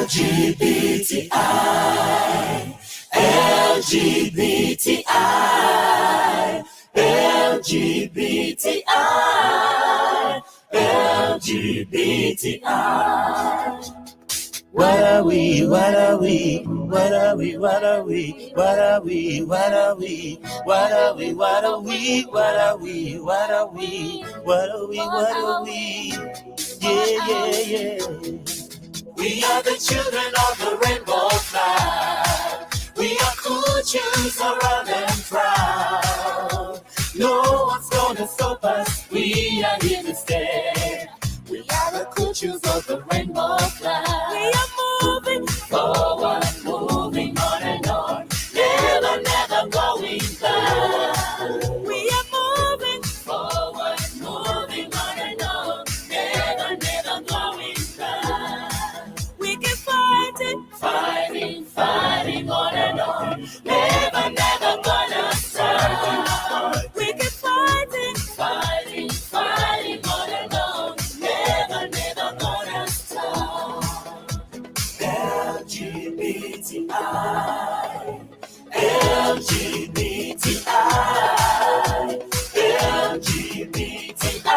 LGBTI, LGBTI, LGBTI, LGBTI. What are we? What are we? What are we? What are we? What are we? What are we? What are we? What are we? What are we? What are we? What are we? What are we? Yeah. We are the children of the rainbow flag. We are cool, choose, around and proud. No one's gonna stop us. We are here to stay. We are the cool, choose of the rainbow flag. We are moving forward, moving on and on. Never, never going back. We are moving forward, moving on and on. Never, never going back. We keep fighting, fighting, fighting on and on. Never, never gonna stop. We keep fighting, fighting, fighting on and on. Never, never gonna stop. LGBTI, LGBTI, LGBTI,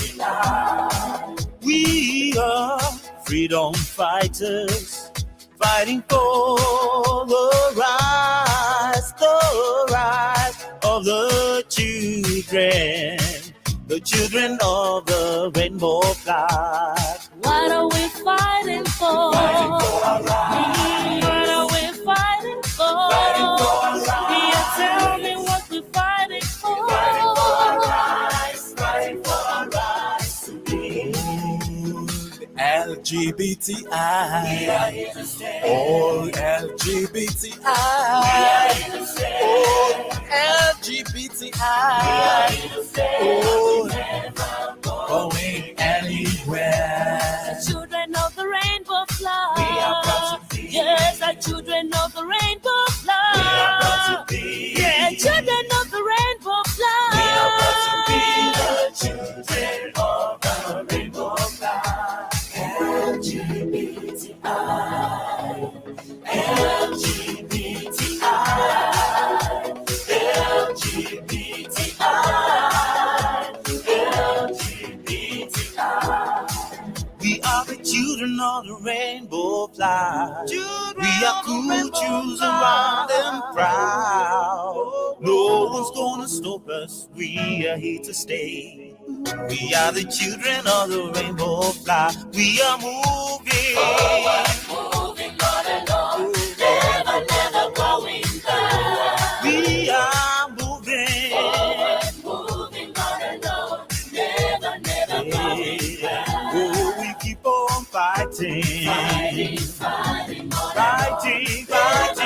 LGBTI. We are freedom fighters, fighting for the rise of the children of the rainbow flag. What are we fighting for? Fighting for our rights. What are we fighting for? Fighting for our rights. Yeah, tell me what we're fighting for. Fighting for our rights. Fighting for our rights to be LGBTI. We are here to stay. All LGBTI. We are here to stay. All We LGBTI. are here to stay. Oh, Never going anywhere. Children of the rainbow flag. We are proud to be. Yes, the children of the rainbow flag. We are proud to be. Yeah, children of the rainbow flag. We are proud to be the children of the rainbow flag. LGBTI, LGBTI, LGBTI, LGBTI. We are the children of the rainbow flag. We are cool, choose around and proud. No one's gonna stop us. We are here to stay. We are the children of the rainbow flag. We are moving Moving on and on, never, never going back. We are moving. Moving on and on, never, never going back. Oh, we keep on fighting. Fighting, fighting on and on,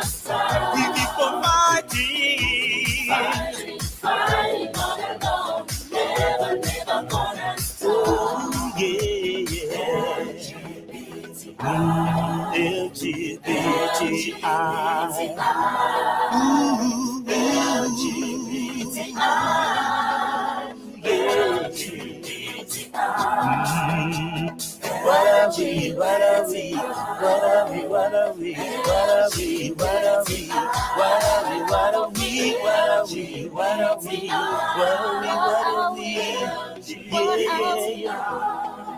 Fighting. We keep on fighting. fighting, fighting on and on, never, never gonna stop. Oh, yeah. LGBTI. Ooh, What are we? What are we? What are we? What are we? What are we? What are we? What are we? What are we? What are we? What are we? What are we? Yeah.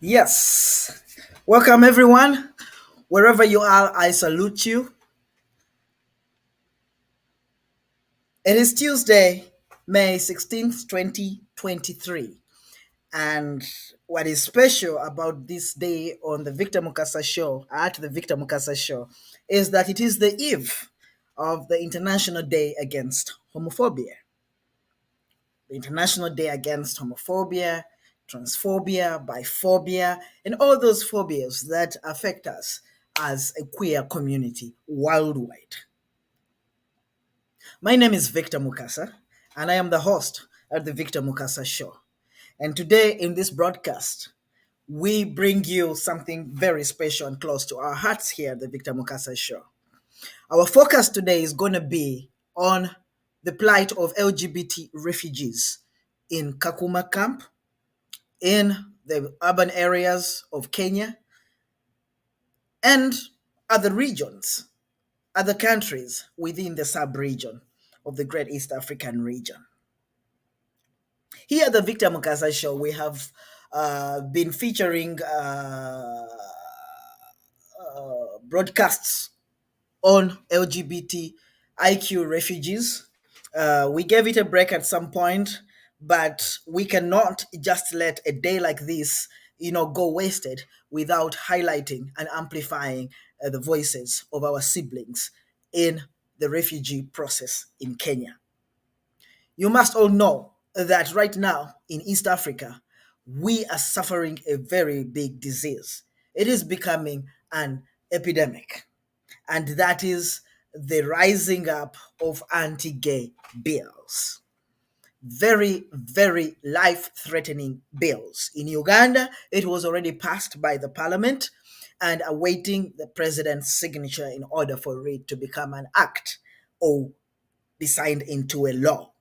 Yes. Welcome, everyone. Wherever you are, I salute you. It is Tuesday, May 16th, 2023. And what is special about this day on the Victor Mukasa show, at the Victor Mukasa show, is that it is the eve of the International Day Against Homophobia. The International Day Against Homophobia, Transphobia, Biphobia, and all those phobias that affect us as a queer community worldwide. My name is Victor Mukasa, and I am the host at the Victor Mukasa Show. And today in this broadcast, we bring you something very special and close to our hearts here at the Victor Mukasa Show. Our focus today is going to be on the plight of LGBT refugees in Kakuma camp, in the urban areas of Kenya, and other regions, other countries within the sub-region of the Great East African region. Here at the Victor Mukasa Show, we have been featuring broadcasts on LGBTIQ refugees. We gave it a break at some point, but we cannot just let a day like this, go wasted without highlighting and amplifying the voices of our siblings in the refugee process in Kenya. You must all know that right now in East Africa, we are suffering a very big disease. It is becoming an epidemic, and that is the rising up of anti-gay bills. Very, very life-threatening bills. In Uganda, it was already passed by the parliament and awaiting the president's signature in order for it to become an act or be signed into a law.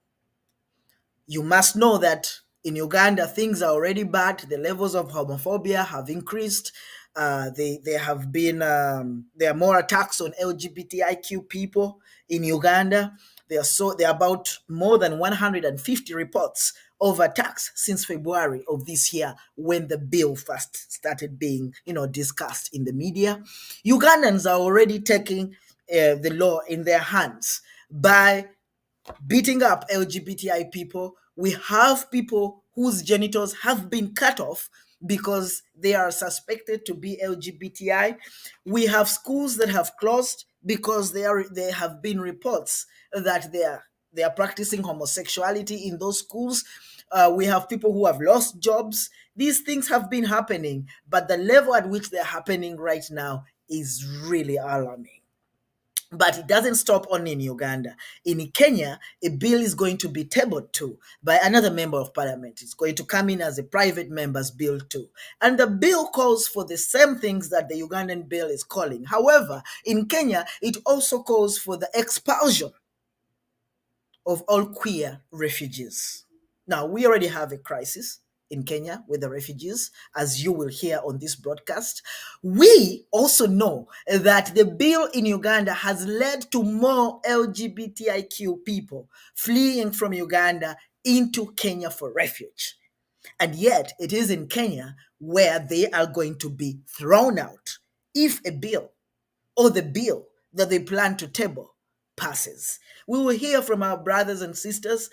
You must know that in Uganda, things are already bad. The levels of homophobia have increased. There are more attacks on LGBTIQ people in Uganda. There are about more than 150 reports of attacks since February of this year, when the bill first started being, discussed in the media. Ugandans are already taking the law in their hands by beating up LGBTI people. We have people whose genitals have been cut off because they are suspected to be LGBTI. We have schools that have closed because there have been reports that they are practicing homosexuality in those schools. We have people who have lost jobs. These things have been happening, but the level at which they're happening right now is really alarming. But it doesn't stop only in Uganda. In Kenya, a bill is going to be tabled too by another member of parliament. It's going to come in as a private member's bill too. And the bill calls for the same things that the Ugandan bill is calling. However, in Kenya, it also calls for the expulsion of all queer refugees. Now, we already have a crisis in Kenya with the refugees, as you will hear on this broadcast. We also know that the bill in Uganda has led to more LGBTIQ people fleeing from Uganda into Kenya for refuge. And yet, it is in Kenya where they are going to be thrown out if a bill or the bill that they plan to table passes. We will hear from our brothers and sisters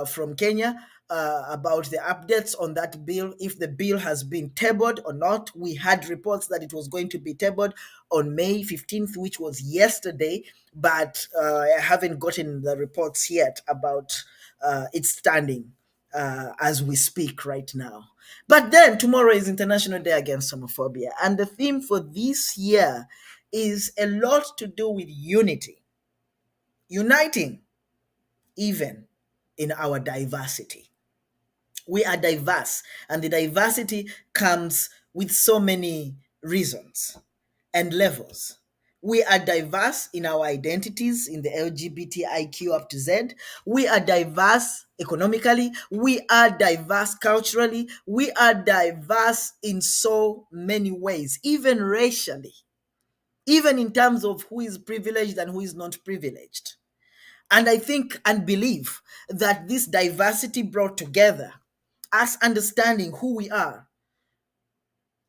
from Kenya about the updates on that bill, if the bill has been tabled or not. We had reports that it was going to be tabled on May 15th, which was yesterday, but I haven't gotten the reports yet about its standing as we speak right now. But then tomorrow is International Day Against Homophobia, and the theme for this year is a lot to do with unity, uniting even in our diversity. We are diverse, and the diversity comes with so many reasons and levels. We are diverse in our identities in the LGBTIQ up to Z. We are diverse economically. We are diverse culturally. We are diverse in so many ways, even racially, even in terms of who is privileged and who is not privileged. And I think and believe that this diversity brought together, us understanding who we are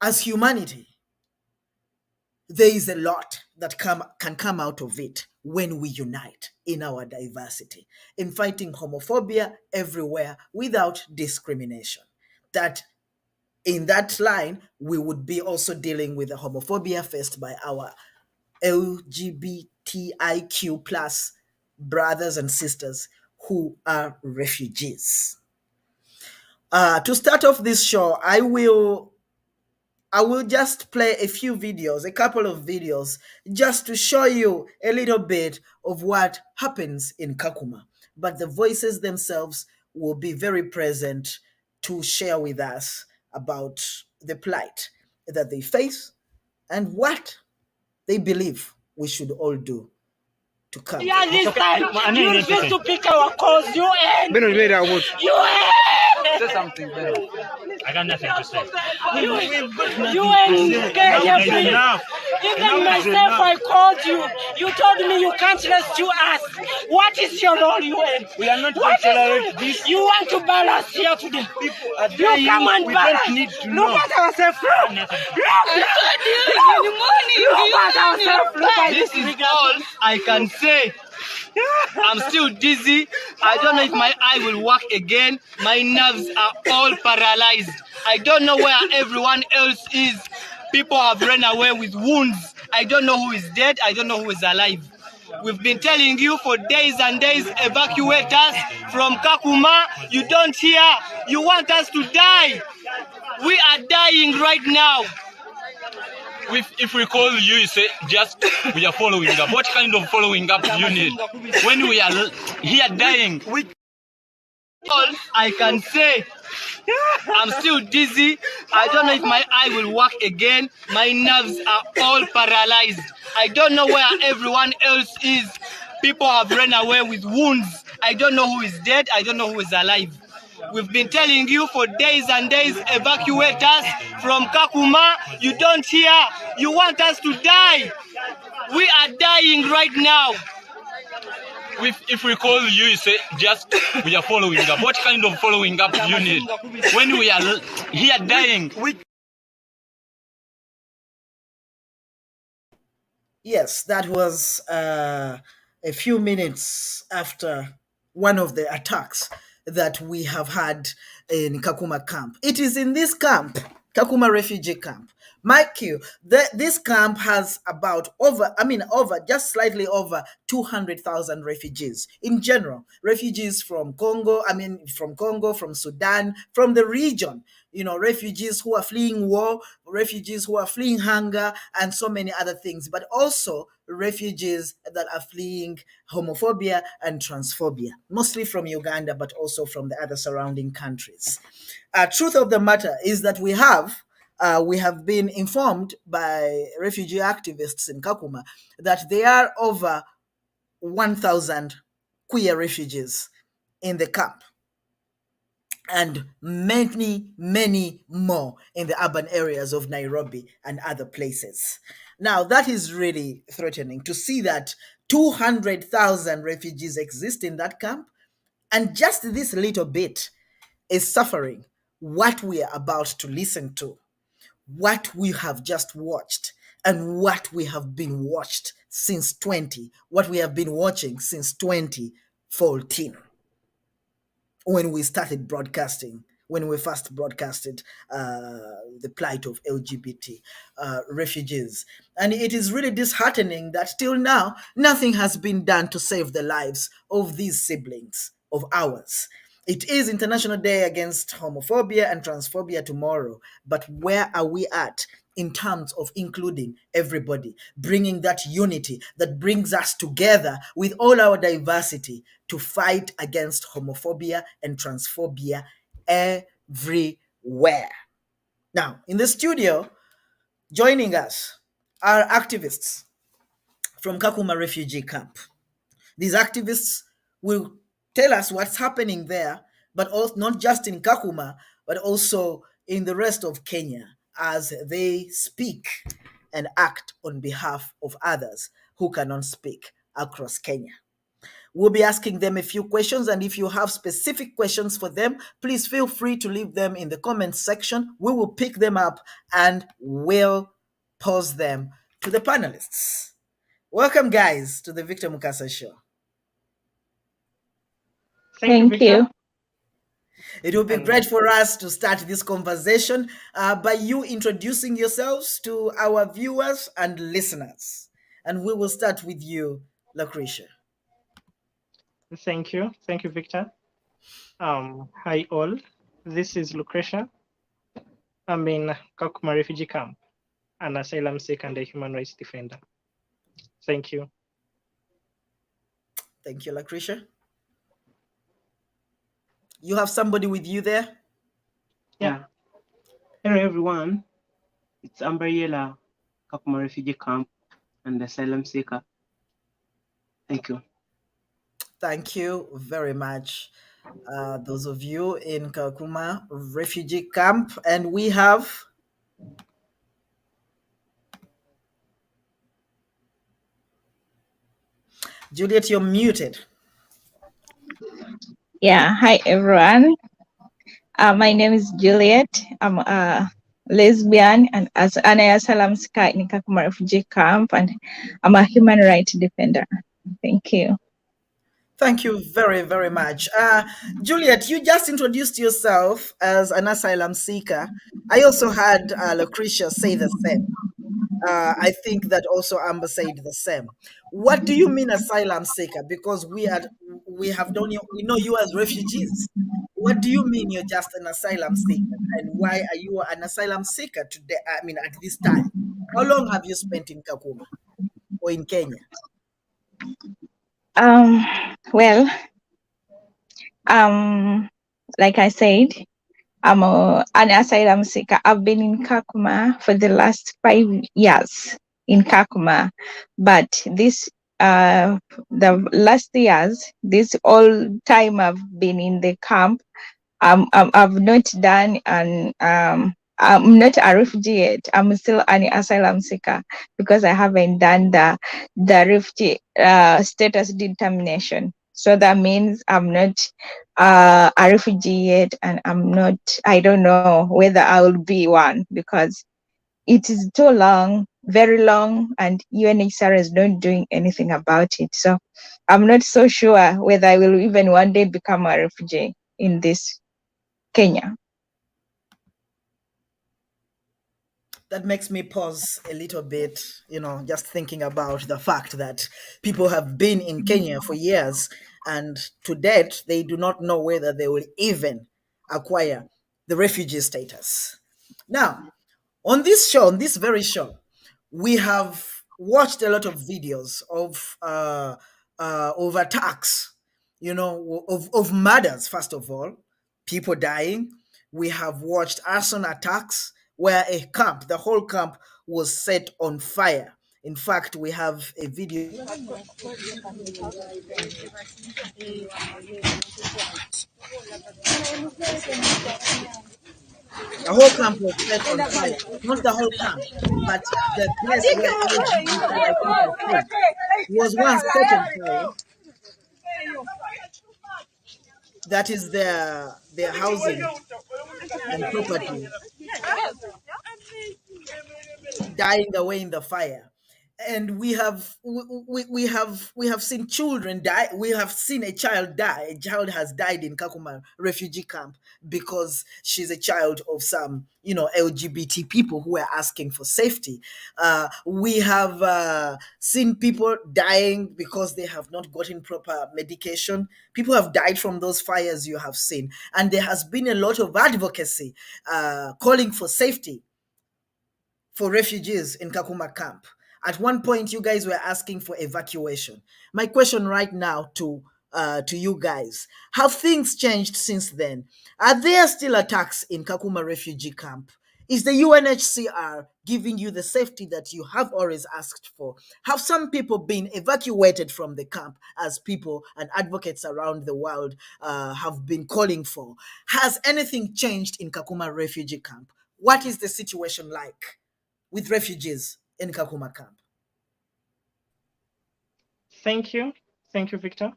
as humanity, there is a lot that can come out of it when we unite in our diversity, in fighting homophobia everywhere without discrimination. That in that line, we would be also dealing with the homophobia faced by our LGBTIQ plus brothers and sisters who are refugees. To start off this show, I will just play a few videos, a couple of videos, just to show you a little bit of what happens in Kakuma. But the voices themselves will be very present to share with us about the plight that they face and what they believe we should all do to come. Yeah, this time you refuse to pick our cause. You end. You end. Say something, Ben. I got nothing to say. You end. Enough. Even myself, I called you. You told me you can't rescue us. What is your role, you end? We are not going to tolerate this. You want to balance here today. People are dying. You come and We balance. don't need to Look know. at ourselves. Look at ourselves. Look at This is all I can say. I'm still dizzy. I don't know if my eye will work again. My nerves are all paralyzed. I don't know where everyone else is. People have run away with wounds. I don't know who is dead. I don't know who is alive. We've been telling you for days and days, evacuate us from Kakuma. You don't hear. You want us to die. We are dying right now. If we call you, you say just we are following up. What kind of following up do you need? When we are here dying, All I can say. I'm still dizzy. I don't know if my eye will work again. My nerves are all paralyzed. I don't know where everyone else is. People have run away with wounds. I don't know who is dead. I don't know who is alive. We've been telling you for days and days, evacuate us from Kakuma. You don't hear. You want us to die. We are dying right now. if we call you, you say just we are following up. What kind of following up do you need? When we are here dying. Yes, that was a few minutes after one of the attacks that we have had in Kakuma camp. It is in this camp, Kakuma refugee camp. Mind you, this camp has just slightly over 200,000 refugees in general. Refugees from Congo, from Sudan, from the region. Refugees who are fleeing war, refugees who are fleeing hunger, and so many other things, but also refugees that are fleeing homophobia and transphobia, mostly from Uganda, but also from the other surrounding countries. Truth of the matter is that we have been informed by refugee activists in Kakuma that there are over 1,000 queer refugees in the camp, and many, many more in the urban areas of Nairobi and other places. Now, that is really threatening to see that 200,000 refugees exist in that camp, and just this little bit is suffering what we are about to listen to, what we have just watched, and what we have been watching since 2014, when we started broadcasting, when we first broadcasted the plight of LGBT refugees. And it is really disheartening that till now, nothing has been done to save the lives of these siblings of ours. It is International Day Against Homophobia and Transphobia tomorrow, but where are we at in terms of including everybody, bringing that unity that brings us together with all our diversity to fight against homophobia and transphobia everywhere? Now, in the studio, joining us are activists from Kakuma refugee camp. These activists will tell us what's happening there, but also not just in Kakuma, but also in the rest of Kenya, as they speak and act on behalf of others who cannot speak across Kenya. We'll be asking them a few questions, and if you have specific questions for them, please feel free to leave them in the comments section. We will pick them up and we'll pose them to the panelists. Welcome, guys, to the Victor Mukasa Show. Thank you. It will be great for us to start this conversation by you introducing yourselves to our viewers and listeners. And we will start with you, Lucretia. Thank you. Thank you, Victor. Hi, all. This is Lucretia. I'm in Kakuma refugee camp, an asylum seeker and a human rights defender. Thank you. Thank you, Lucretia. You have somebody with you there? Yeah. Hello everyone, it's Ambriella, Kakuma Refugee Camp and Asylum Seeker. Thank you. Thank you very much, those of you in Kakuma refugee camp. And we have Juliet, you're muted. Yeah, hi everyone. My name is Juliet. I'm a lesbian and as an asylum seeker in Kakuma refugee camp, and I'm a human rights defender. Thank you. Thank you very, very much. Juliet, you just introduced yourself as an asylum seeker. I also had Lucretia say the same. I think that also Amber said the same. What do you mean asylum seeker? Because we have known you, we know you as refugees. What do you mean you're just an asylum seeker, and why are you an asylum seeker today? I mean, at this time, how long have you spent in Kakuma or in Kenya? Um, well, um, like I said, an asylum seeker. I've been in Kakuma for the last 5 years in Kakuma, but the last years, this all time I've been in the camp, I've not done I'm not a refugee yet. I'm still an asylum seeker because I haven't done the refugee status determination. So that means I'm not a refugee yet, and I don't know whether I will be one because it is too long, very long, and UNHCR is not doing anything about it. So I'm not so sure whether I will even one day become a refugee in this Kenya. That makes me pause a little bit, just thinking about the fact that people have been in Kenya for years, and to date, they do not know whether they will even acquire the refugee status. Now, on this show, on this very show, we have watched a lot of videos of attacks, of murders. First of all, people dying. We have watched arson attacks where the whole camp was set on fire. In fact, we have a video. The whole camp was set on fire. Not the whole camp, but the place where LGBTI people stayed was once set on fire. That is their housing and property dying away in the fire. And we have seen children die. We have seen a child die. A child has died in Kakuma refugee camp because she's a child of some LGBT people who are asking for safety. We have seen people dying because they have not gotten proper medication. People have died from those fires you have seen, and there has been a lot of advocacy calling for safety for refugees in Kakuma camp. At one point, you guys were asking for evacuation. My question right now to you guys: have things changed since then? Are there still attacks in Kakuma refugee camp? Is the UNHCR giving you the safety that you have always asked for? Have some people been evacuated from the camp, as people and advocates around the world have been calling for? Has anything changed in Kakuma refugee camp? What is the situation like with refugees in Kakuma camp? Thank you, Victor.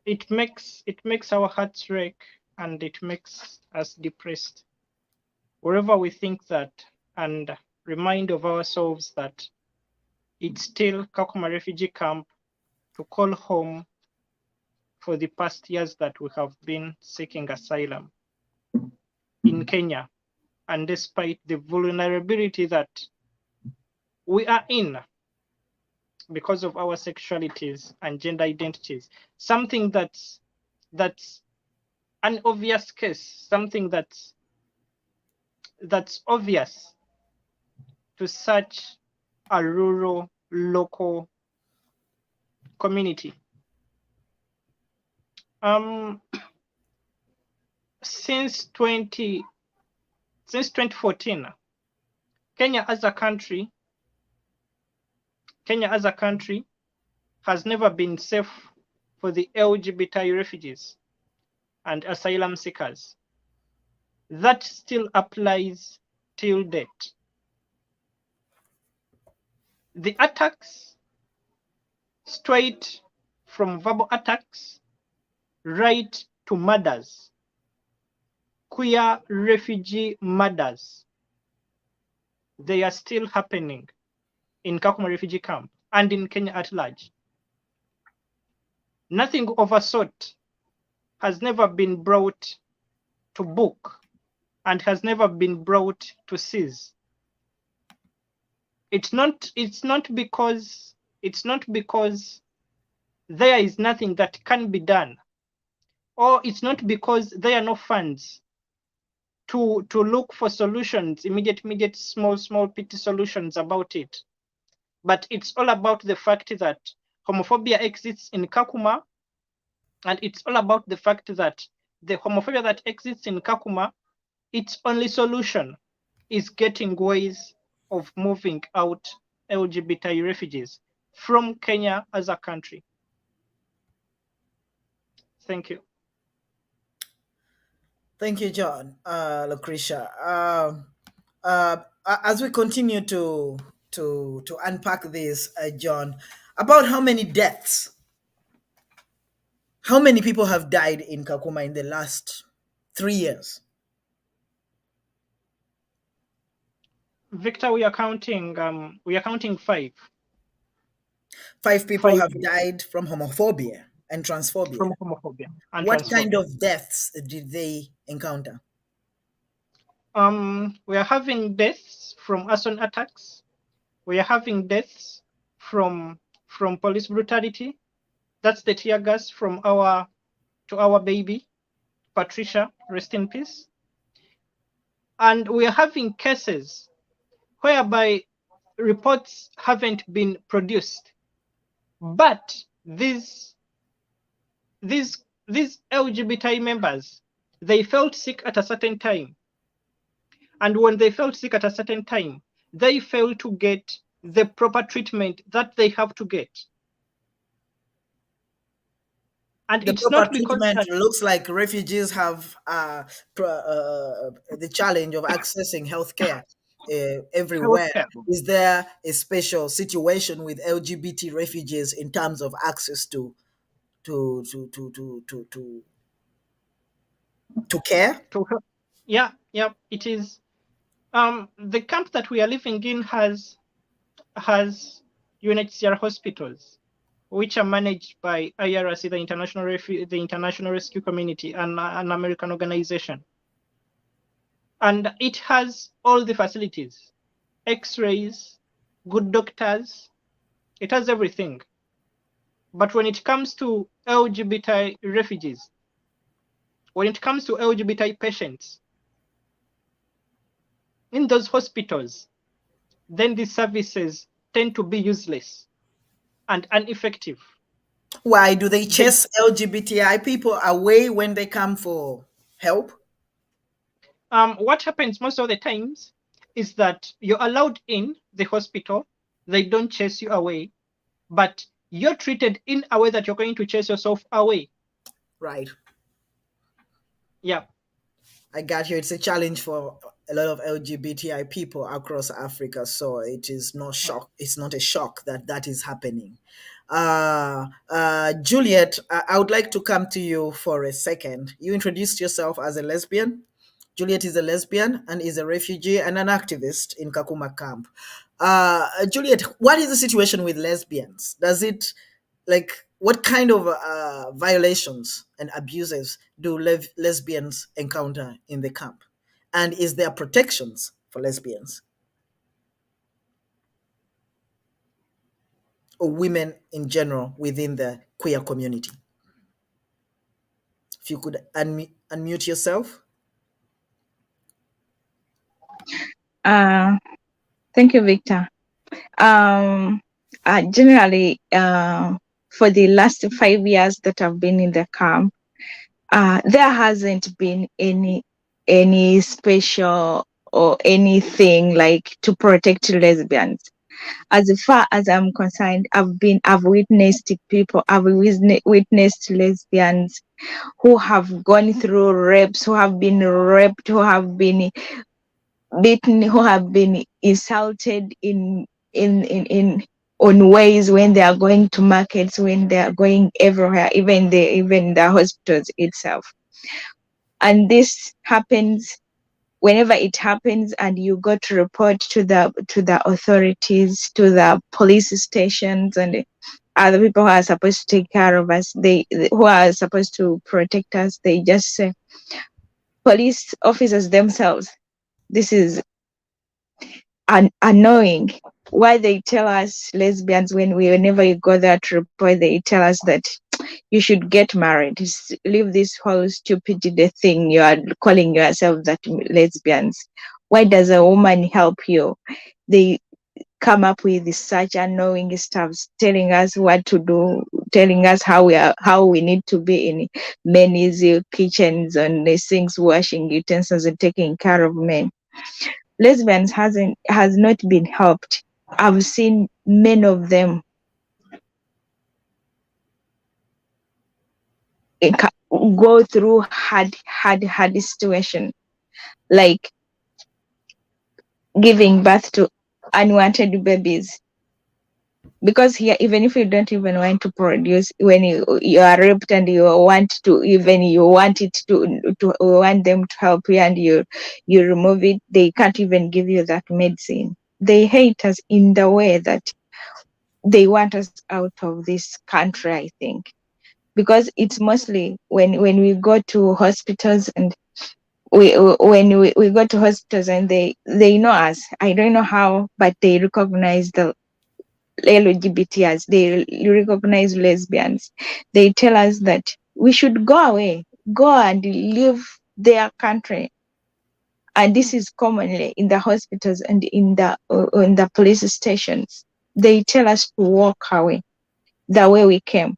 It makes our hearts break, and it makes us depressed. Wherever we think that, and remind of ourselves that it's still Kakuma refugee camp to call home for the past years that we have been seeking asylum in Kenya. And despite the vulnerability that we are in because of our sexualities and gender identities, something that's an obvious case, something that's obvious to such a rural, local community. since 2014, Kenya as a country has never been safe for the LGBT refugees and asylum seekers. That still applies till date. The attacks, straight from verbal attacks right to murders, queer refugee murders, they are still happening in Kakuma refugee camp and in Kenya at large. Nothing of a sort has never been brought to book and has never been brought to seize. It's not because there is nothing that can be done, or it's not because there are no funds to look for solutions, immediate, small, petty solutions about it. But it's all about the fact that homophobia exists in Kakuma, and it's all about the fact that the homophobia that exists in Kakuma, its only solution is getting ways of moving out LGBT refugees from Kenya as a country. Thank you. Thank you, John, Lucretia. As we continue to unpack this, John, about how many deaths, how many people have died in Kakuma in the last 3 years? Victor, we are counting 5. 5 people have died from homophobia and transphobia. From homophobia and what transphobia. kind of deaths did they encounter? We are having deaths from arson attacks. We are having deaths from police brutality. That's the tear gas from our baby, Patricia, rest in peace. And we are having cases whereby reports haven't been produced, but these LGBT members, they felt sick at a certain time. And when they felt sick at a certain time, they failed to get the proper treatment that they have to get. And the it's proper not because treatment looks like refugees have the challenge of accessing healthcare everywhere. Healthcare. Is there a special situation with LGBT refugees in terms of access to care? Yeah, it is. The camp that we are living in has UNHCR hospitals, which are managed by IRC, the International Rescue Community, and an American organization. And it has all the facilities, X-rays, good doctors, it has everything. But when it comes to LGBT refugees, when it comes to LGBT patients, in those hospitals, then these services tend to be useless and ineffective. Why do they chase LGBTI people away when they come for help? What happens most of the times is that you're allowed in the hospital, they don't chase you away, but you're treated in a way that you're going to chase yourself away. Right. Yeah. I got you. It's a challenge for a lot of LGBTI people across Africa, so it is not shock. It's not a shock that is happening. Juliet, I would like to come to you for a second. You introduced yourself as a lesbian. Juliet is a lesbian and is a refugee and an activist in Kakuma camp. Juliet, what is the situation with lesbians? Does it, what kind of violations and abuses do lesbians encounter in the camp? And is there protections for lesbians or women in general within the queer community? If you could unmute yourself. Thank you, Victor. Generally, for the last 5 years that I've been in the camp, there hasn't been any special or anything like to protect lesbians. As far as I'm concerned, I've witnessed people, witnessed lesbians who have gone through rapes, who have been raped, who have been beaten, who have been insulted in on ways when they are going to markets, when they are going everywhere, even the hospitals itself. And this happens whenever it happens, and you go to report to the authorities, to the police stations, and other people who are supposed to take care of us, who are supposed to protect us, they just say, police officers themselves, this is annoying. Why they tell us lesbians, whenever you go there to report, they tell us that you should get married. Leave this whole stupid thing you are calling yourself that lesbians. Why does a woman help you? They come up with such annoying stuff, telling us what to do, telling us how we need to be in men's kitchens and the sinks, washing utensils and taking care of men. Lesbians has not been helped. I've seen many of them go through hard situation, like giving birth to unwanted babies. Because here, even if you don't even want to produce, when you are raped and you want them to help you, and you remove it, they can't even give you that medicine. They hate us in the way that they want us out of this country, I think. Because it's mostly when we go to hospitals, and we go to hospitals, and they know us. I don't know how, but they recognize the LGBTs, they recognize lesbians. They tell us that we should go away, go and leave their country. And this is commonly in the hospitals and in the police stations. They tell us to walk away the way we came.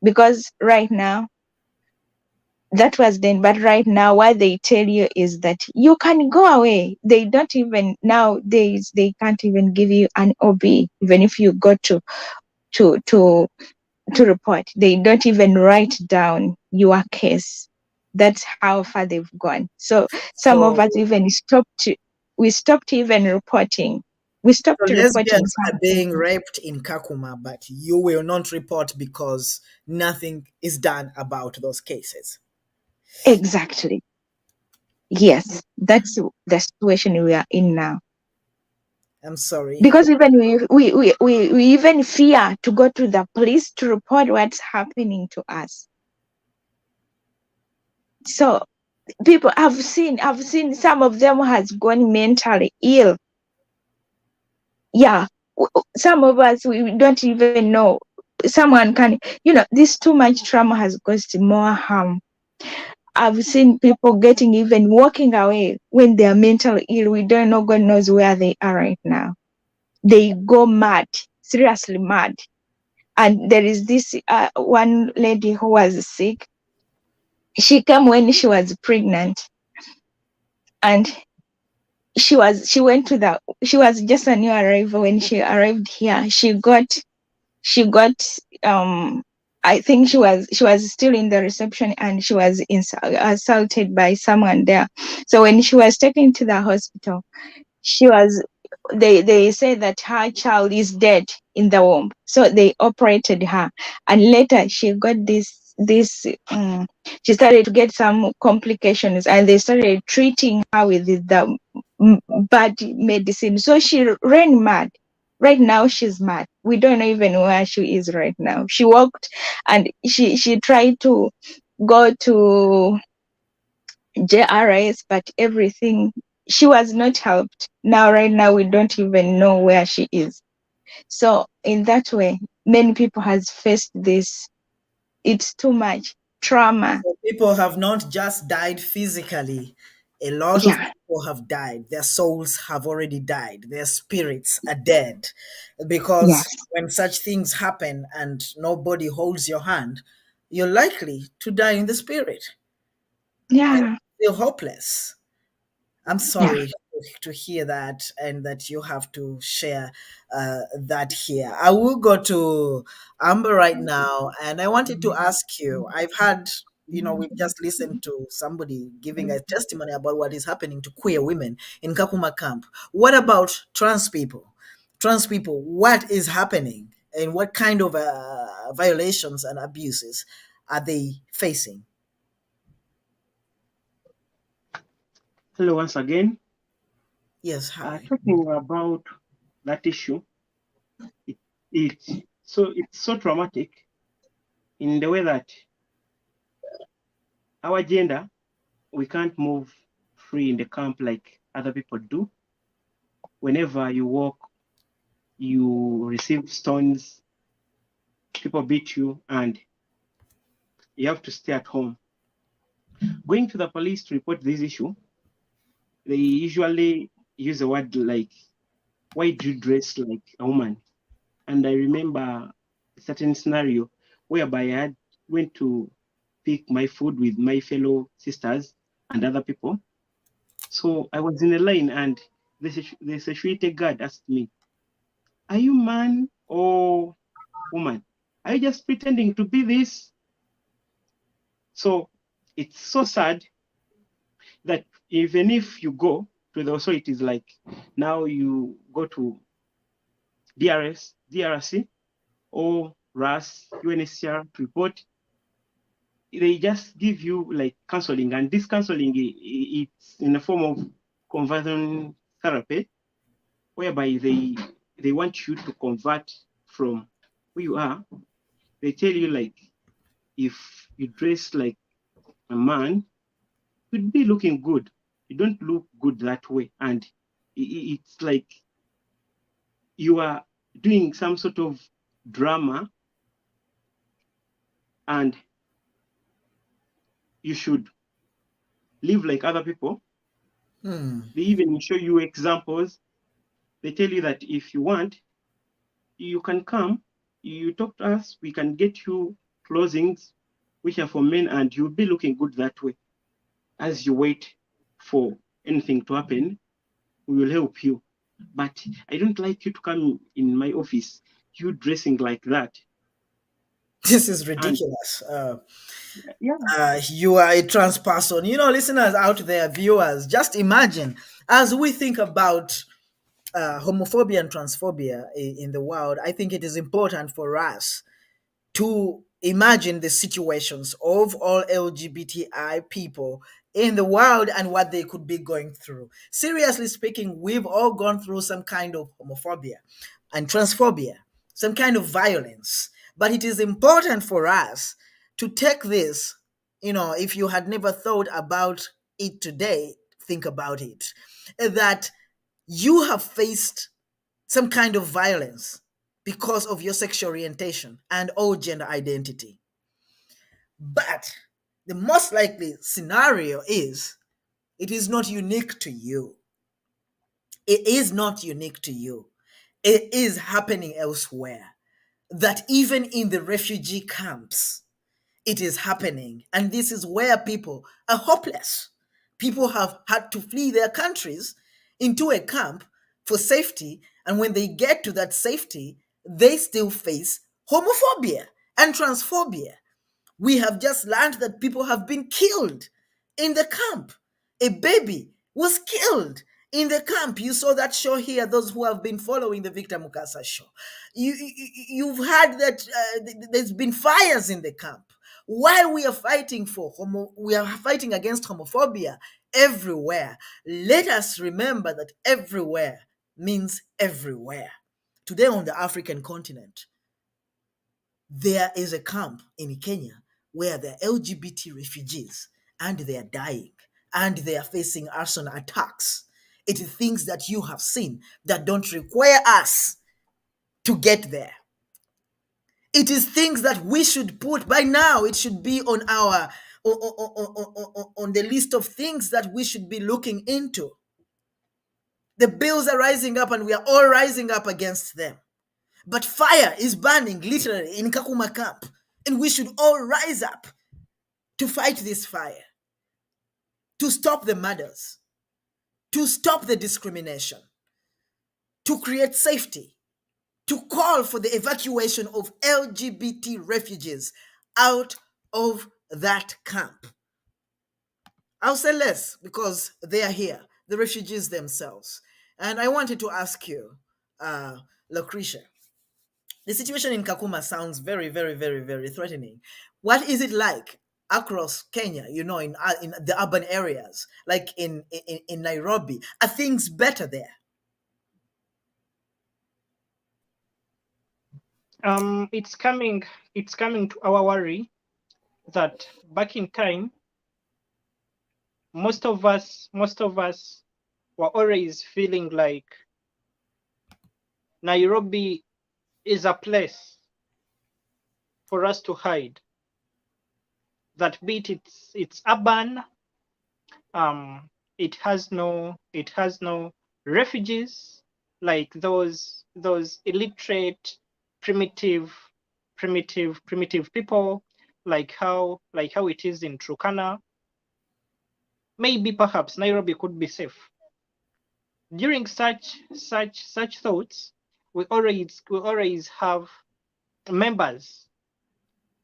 Because right now, that was then, but right now what they tell you is that you can go away. They don't even, nowadays, they can't even give you an OB, even if you go to report. They don't even write down your case. That's how far they've gone. So some of us even stopped even reporting. We stopped reporting. Lesbians are being raped in Kakuma, but you will not report because nothing is done about those cases. Exactly. Yes, that's the situation we are in now. I'm sorry. Because even we even fear to go to the police to report what's happening to us. So people, I've seen some of them has gone mentally ill. Yeah, some of us, we don't even know. Someone can, this too much trauma has caused more harm. I've seen people even walking away when they are mentally ill. We don't know, God knows where they are right now. They go mad, seriously mad. And there is this one lady who was sick. She came when she was pregnant, and she was just a new arrival. When she arrived here, she got I think she was still in the reception, and she was assaulted by someone there. So when she was taken to the hospital, they said that her child is dead in the womb. So they operated her, and later she got she started to get some complications, and they started treating her with the bad medicine. So she ran mad. Right now she's mad. We don't know even where she is right now. She walked, and she tried to go to JRS, but everything, she was not helped. Right now we don't even know where she is. So in that way, many people has faced this. It's too much trauma. So people have not just died physically. A lot of people have died. Their souls have already died. Their spirits are dead. Because when such things happen and nobody holds your hand, you're likely to die in the spirit. Yeah. Feel hopeless. I'm Yeah. sorry to hear that, and that you have to share that here. I will go to Amber right now, and I wanted to ask you. I've had, we've just listened to somebody giving a testimony about what is happening to queer women in Kakuma camp. What about trans people? Trans people, what is happening, and what kind of violations and abuses are they facing? Hello once again. Yes, hi. Talking about that issue, it, it's so traumatic in the way that our gender, we can't move free in the camp like other people do. Whenever you walk, you receive stones, people beat you, and you have to stay at home. Going to the police to report this issue, they usually use a word like, why do you dress like a woman? And I remember a certain scenario whereby I had went to pick my food with my fellow sisters and other people. So I was in a line, and the security guard asked me, are you man or woman? Are you just pretending to be this? So it's so sad that even if you go to the authorities, like now you go to DRC, or RAS, UNHCR to report, they just give you like counseling, and this counseling, it's in the form of conversion therapy, whereby they want you to convert from who you are. They tell you, like, if you dress like a man, you'd be looking good. You don't look good that way, and it's like you are doing some sort of drama, and you should live like other people. They even show you examples. They tell you that if you want, you can come, you talk to us, we can get you clothings which are for men, and you'll be looking good that way. As you wait for anything to happen, we will help you. But I don't like you to come in my office, you dressing like that. This is And ridiculous. yeah, You are a trans person. Listeners out there, viewers, just imagine as we think about homophobia and transphobia in the world, I think it is important for us to imagine the situations of all LGBTI people in the world and what they could be going through. Seriously speaking, we've all gone through some kind of homophobia and transphobia, some kind of violence. But it is important for us to take this, if you had never thought about it today, think about it. That you have faced some kind of violence because of your sexual orientation and or gender identity. But the most likely scenario is it is not unique to you. It is not unique to you. It is happening elsewhere. That even in the refugee camps, it is happening. And this is where people are hopeless. People have had to flee their countries into a camp for safety. And when they get to that safety, they still face homophobia and transphobia. We have just learned that people have been killed in the camp. A baby was killed in the camp. You saw that show here, those who have been following the Victor Mukasa show. You've heard that there's been fires in the camp. While we are fighting we are fighting against homophobia everywhere. Let us remember that everywhere means everywhere. Today on the African continent, there is a camp in Kenya where there are LGBT refugees and they are dying and they are facing arson attacks. It is things that you have seen that don't require us to get there. It is things that we should put by now. It should be on our on the list of things that we should be looking into. The bills are rising up and we are all rising up against them. But fire is burning literally in Kakuma camp, and we should all rise up to fight this fire. to stop the murders, to stop the discrimination, to create safety, to call for the evacuation of LGBT refugees out of that camp. I'll say less because they are here, the refugees themselves. And I wanted to ask you, Lucretia, the situation in Kakuma sounds very, very, very, very threatening. What is it like across Kenya, in the urban areas, like in Nairobi? Are things better there? It's coming to our worry that back in time, most of us were always feeling like Nairobi is a place for us to hide. That bit, it's urban. It has no refugees like those illiterate, primitive people, like how it is in Turkana. Maybe perhaps Nairobi could be safe. During such thoughts, we always have members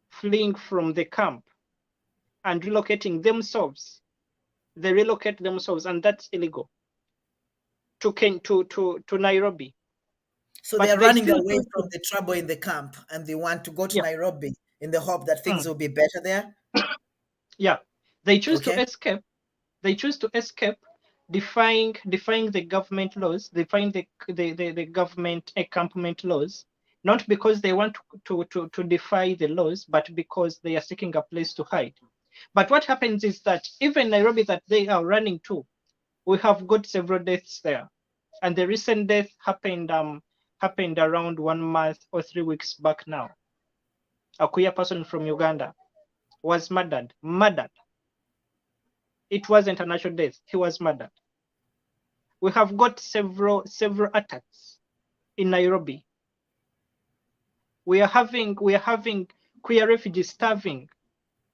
fleeing from the camp and relocating themselves. They relocate themselves, and that's illegal. To Nairobi. So they're running away from the trouble in the camp, and they want to go to Nairobi in the hope that things will be better there. Yeah, they choose to escape. They choose to escape, defying the government laws, defying the government encampment laws, not because they want to defy the laws, but because they are seeking a place to hide. But what happens is that even Nairobi that they are running to, we have got several deaths there. And the recent death happened around 1 month or 3 weeks back now. A queer person from Uganda was murdered. It wasn't a natural death. He was murdered. We have got several attacks in Nairobi. We are having queer refugees starving,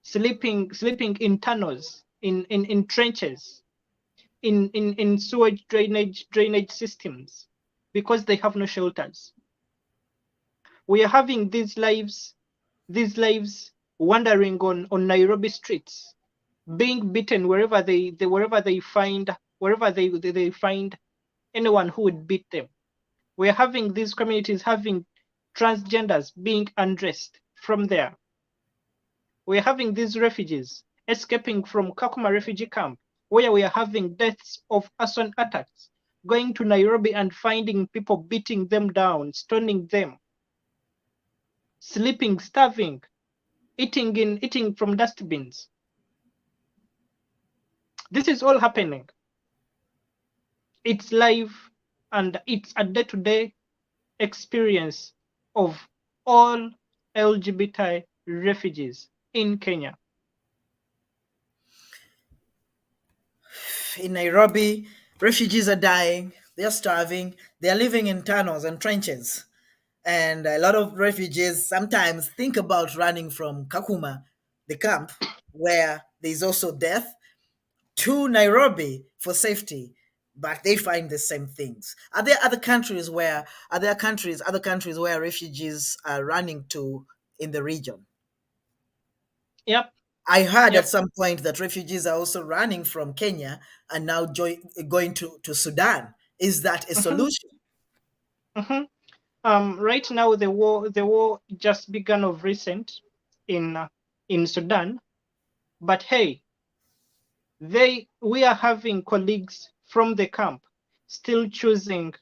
sleeping in tunnels, in trenches, in sewage drainage systems, because they have no shelters. We are having these lives wandering on Nairobi streets, being beaten wherever they find anyone who would beat them. We are having these communities having transgenders being undressed from there. We are having these refugees escaping from Kakuma refugee camp, where we are having deaths of arson attacks, going to Nairobi and finding people beating them down, stoning them, sleeping, starving, eating from dustbins. This is all happening. It's live, and it's a day-to-day experience of all LGBT refugees in Kenya. In Nairobi, refugees are dying, they're starving, they're living in tunnels and trenches. And a lot of refugees sometimes think about running from Kakuma, the camp, where there's also death, to Nairobi for safety, but they find the same things. Are there other countries where refugees are running to in the region? Yep. I heard at some point that refugees are also running from Kenya and now going to Sudan. Is that a solution? Right now, the war just began of recent in Sudan, but hey, we are having colleagues from the camp still choosing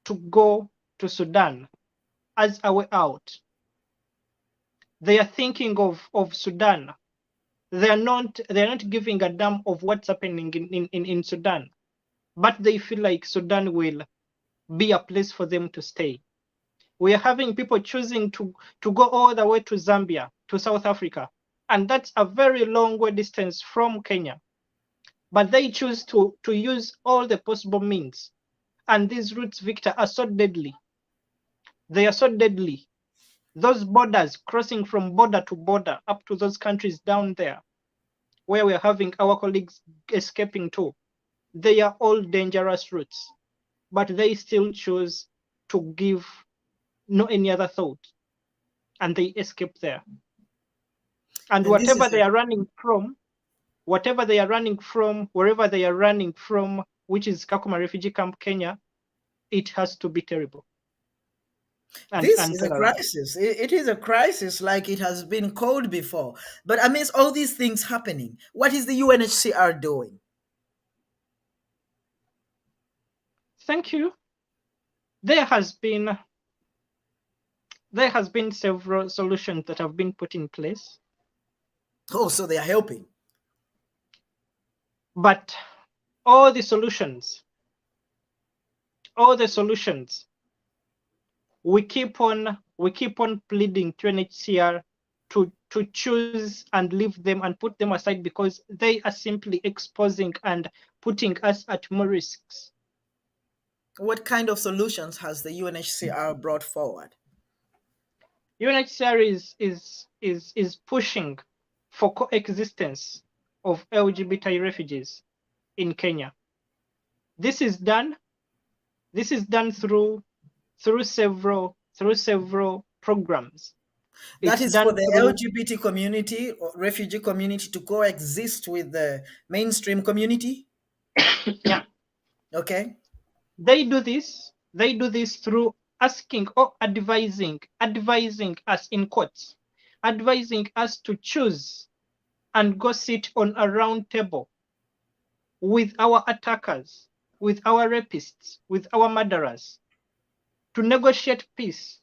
to go to Sudan as a way out. They are thinking of Sudan. They are not giving a damn of what's happening in Sudan, but they feel like Sudan will be a place for them to stay. We are having people choosing to go all the way to Zambia, to South Africa, and that's a very long way distance from Kenya. But they choose to use all the possible means. And these routes, Victor, are so deadly. They are so deadly. Those borders, crossing from border to border up to those countries down there, where we're having our colleagues escaping to, they are all dangerous routes, but they still choose to give no any other thought, and they escape there. And whatever they are running from, wherever they are running from, which is Kakuma refugee camp, Kenya, it has to be terrible. And this is a crisis. It is a crisis like it has been called before. But amidst all these things happening, what is the UNHCR doing? Thank you. There has been several solutions that have been put in place. Oh, so they are helping. But all the solutions, we keep on pleading to UNHCR to choose and leave them and put them aside, because they are simply exposing and putting us at more risks. What kind of solutions has the UNHCR brought forward? UNHCR is pushing for coexistence of LGBT refugees in Kenya. This is done through several programs. That is for the LGBT community or refugee community to coexist with the mainstream community? Yeah. Okay. They do this through asking or advising us, in quotes, advising us to choose and go sit on a round table with our attackers, with our rapists, with our murderers, to negotiate peace,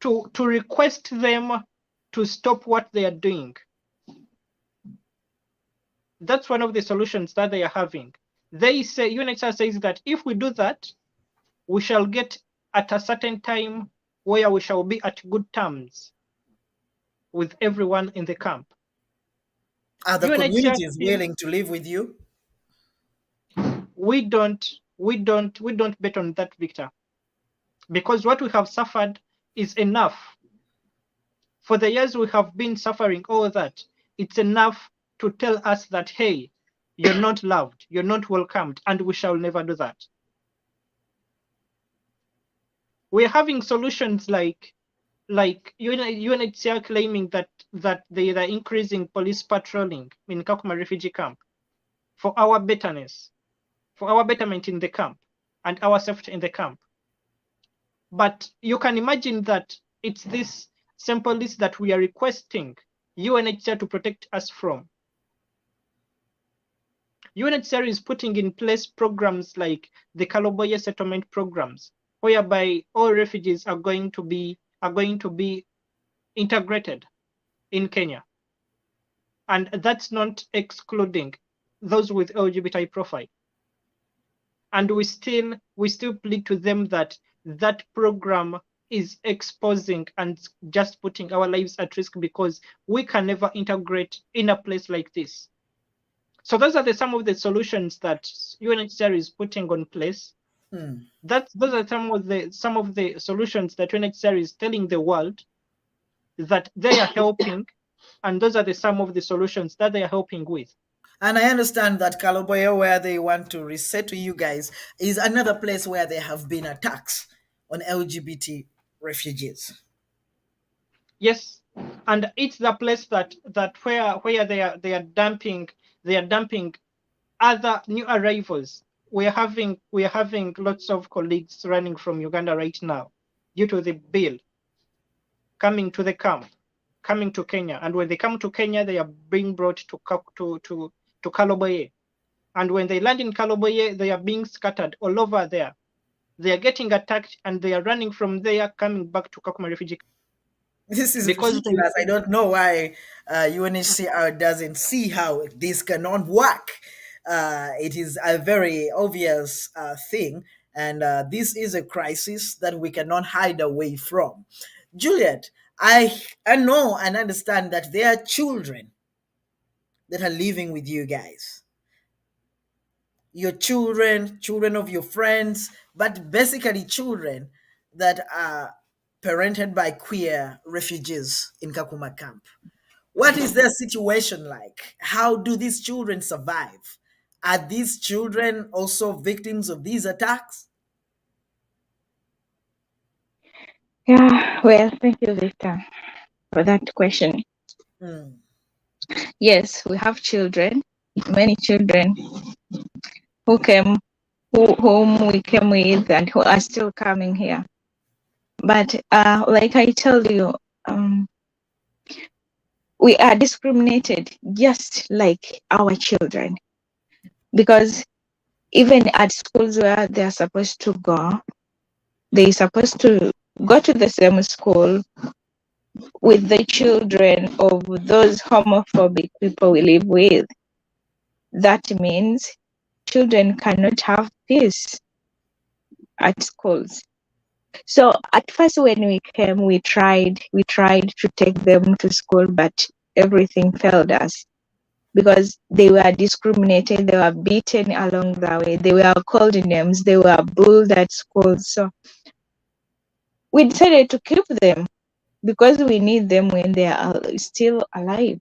to request them to stop what they are doing. That's one of the solutions that they are having. They say, UNHCR says that if we do that, we shall get at a certain time where we shall be at good terms with everyone in the camp. Are the communities willing to live with you? We don't bet on that, Victor, because what we have suffered is enough. For the years we have been suffering all that, it's enough to tell us that, hey, you're not loved, you're not welcomed, and we shall never do that. We're having solutions like UNHCR claiming that they are increasing police patrolling in Kakuma refugee camp for our betterment in the camp and our safety in the camp. But you can imagine that it's this simple list that we are requesting UNHCR to protect us from. UNHCR is putting in place programs like the Kaloboye settlement programs, whereby all refugees are going to be integrated in Kenya, and that's not excluding those with LGBT profile. And we still plead to them that that program is exposing and just putting our lives at risk, because we can never integrate in a place like this. So those are some of the solutions that UNHCR is putting on place. Those are some of the solutions that UNHCR is telling the world that they are helping, and those are some of the solutions that they are helping with. And I understand that Kaloboya, where they want to reset to you guys, is another place where there have been attacks on LGBT refugees. Yes, and it's the place that where they are dumping other new arrivals. We are having lots of colleagues running from Uganda right now due to the bill coming to the camp, coming to Kenya, and when they come to Kenya, they are being brought to Kaloboye, and when they land in Kaloboye, they are being scattered all over there. They are getting attacked, and they are running from there, coming back to Kakuma refugee camp. This is ridiculous. I don't know why UNHCR doesn't see how this cannot work. It is a very obvious thing, and this is a crisis that we cannot hide away from. Juliet, I know and understand that there are children that are living with you guys. Your children of your friends, but basically children that are parented by queer refugees in Kakuma camp. What is their situation like? How do these children survive? Are these children also victims of these attacks? Yeah, well, thank you, Victor, for that question. Hmm. Yes, we have children, many children who came, whom we came with, and who are still coming here. But like I told you, we are discriminated just like our children, because even at schools where they're supposed to go, they're supposed to go to the same school with the children of those homophobic people we live with. That means children cannot have peace at schools. So at first when we came, we tried to take them to school, but everything failed us because they were discriminated, they were beaten along the way, they were called names, they were bullied at school. So we decided to keep them because we need them when they are still alive.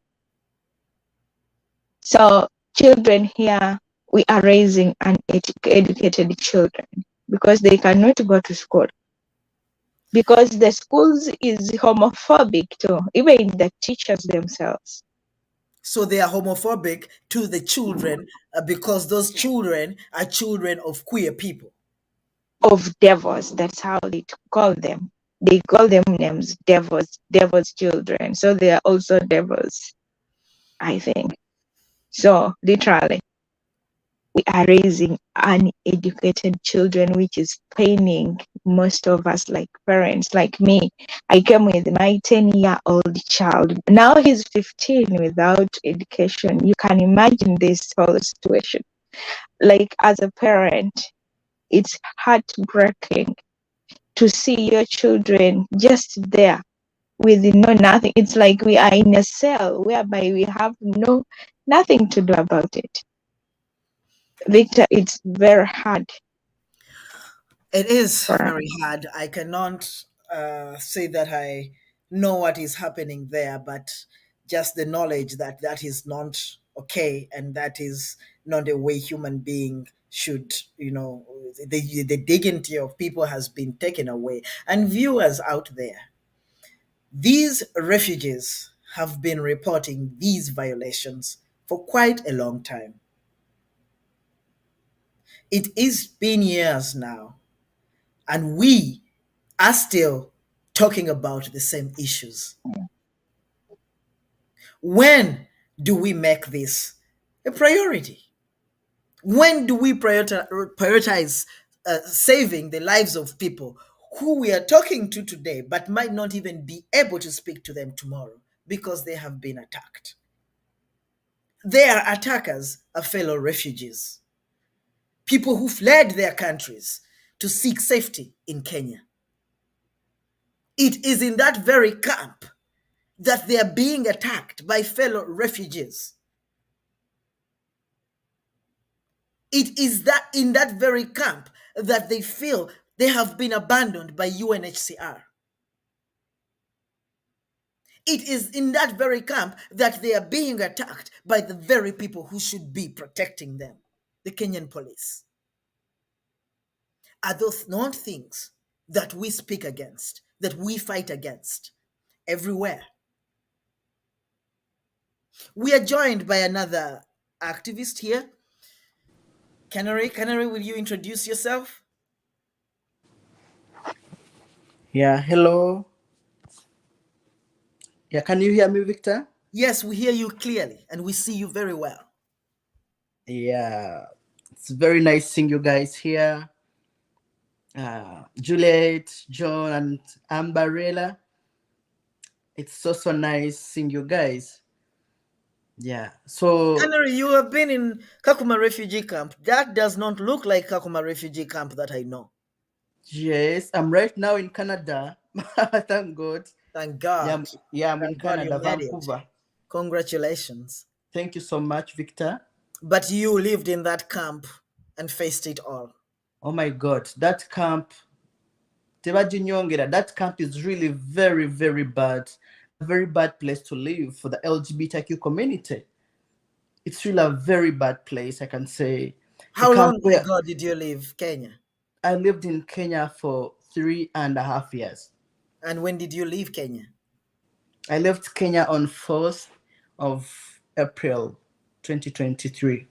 So children here, we are raising uneducated children because they cannot go to school. Because the schools is homophobic too, even the teachers themselves. So they are homophobic to the children because those children are children of queer people. Of devils, that's how they call them. They call them names, devils children. So they are also devils, I think. So literally, we are raising uneducated children, which is paining most of us, like parents, like me. I came with my 10-year-old child. Now he's 15 without education. You can imagine this whole situation. Like, as a parent, it's heartbreaking to see your children just there with nothing. It's like we are in a cell whereby we have nothing to do about it. Victor, it's very hard. It is very hard. I cannot say that I know what is happening there, but just the knowledge that that is not okay and that is not a way human being should, the dignity of people has been taken away. And viewers out there, these refugees have been reporting these violations for quite a long time. It is been years now, and we are still talking about the same issues. When do we make this a priority? When do we prioritize saving the lives of people who we are talking to today but might not even be able to speak to them tomorrow because they have been attacked? Their attackers are fellow refugees, people who fled their countries to seek safety in Kenya. It is in that very camp that they are being attacked by fellow refugees. It is that in that very camp that they feel they have been abandoned by UNHCR. It is in that very camp that they are being attacked by the very people who should be protecting them, the Kenyan police. Are those not things that we speak against, that we fight against everywhere? We are joined by another activist here. Canary, will you introduce yourself? Yeah, hello. Yeah, can you hear me, Victor? Yes, we hear you clearly and we see you very well. Yeah, it's very nice seeing you guys here. Juliet, John, and Ambarella. It's so nice seeing you guys. Yeah, so Canary, you have been in Kakuma refugee camp. That does not look like Kakuma refugee camp that I know. yes, I'm right now in Canada. Thank God. Thank Yeah, God. I'm in Thank God you Canada, made it. Vancouver. Congratulations. Thank you so much, Victor. But you lived in that camp and faced it all. Oh my God, that camp, Tebajinyongera, that camp is really very bad. very bad place to live for the LGBTQ community. It's really a very bad place, I can say. The How camp long where ago did you leave Kenya? I lived in Kenya for 3.5 years. And when did you leave Kenya? I left Kenya on 4th of April 2023.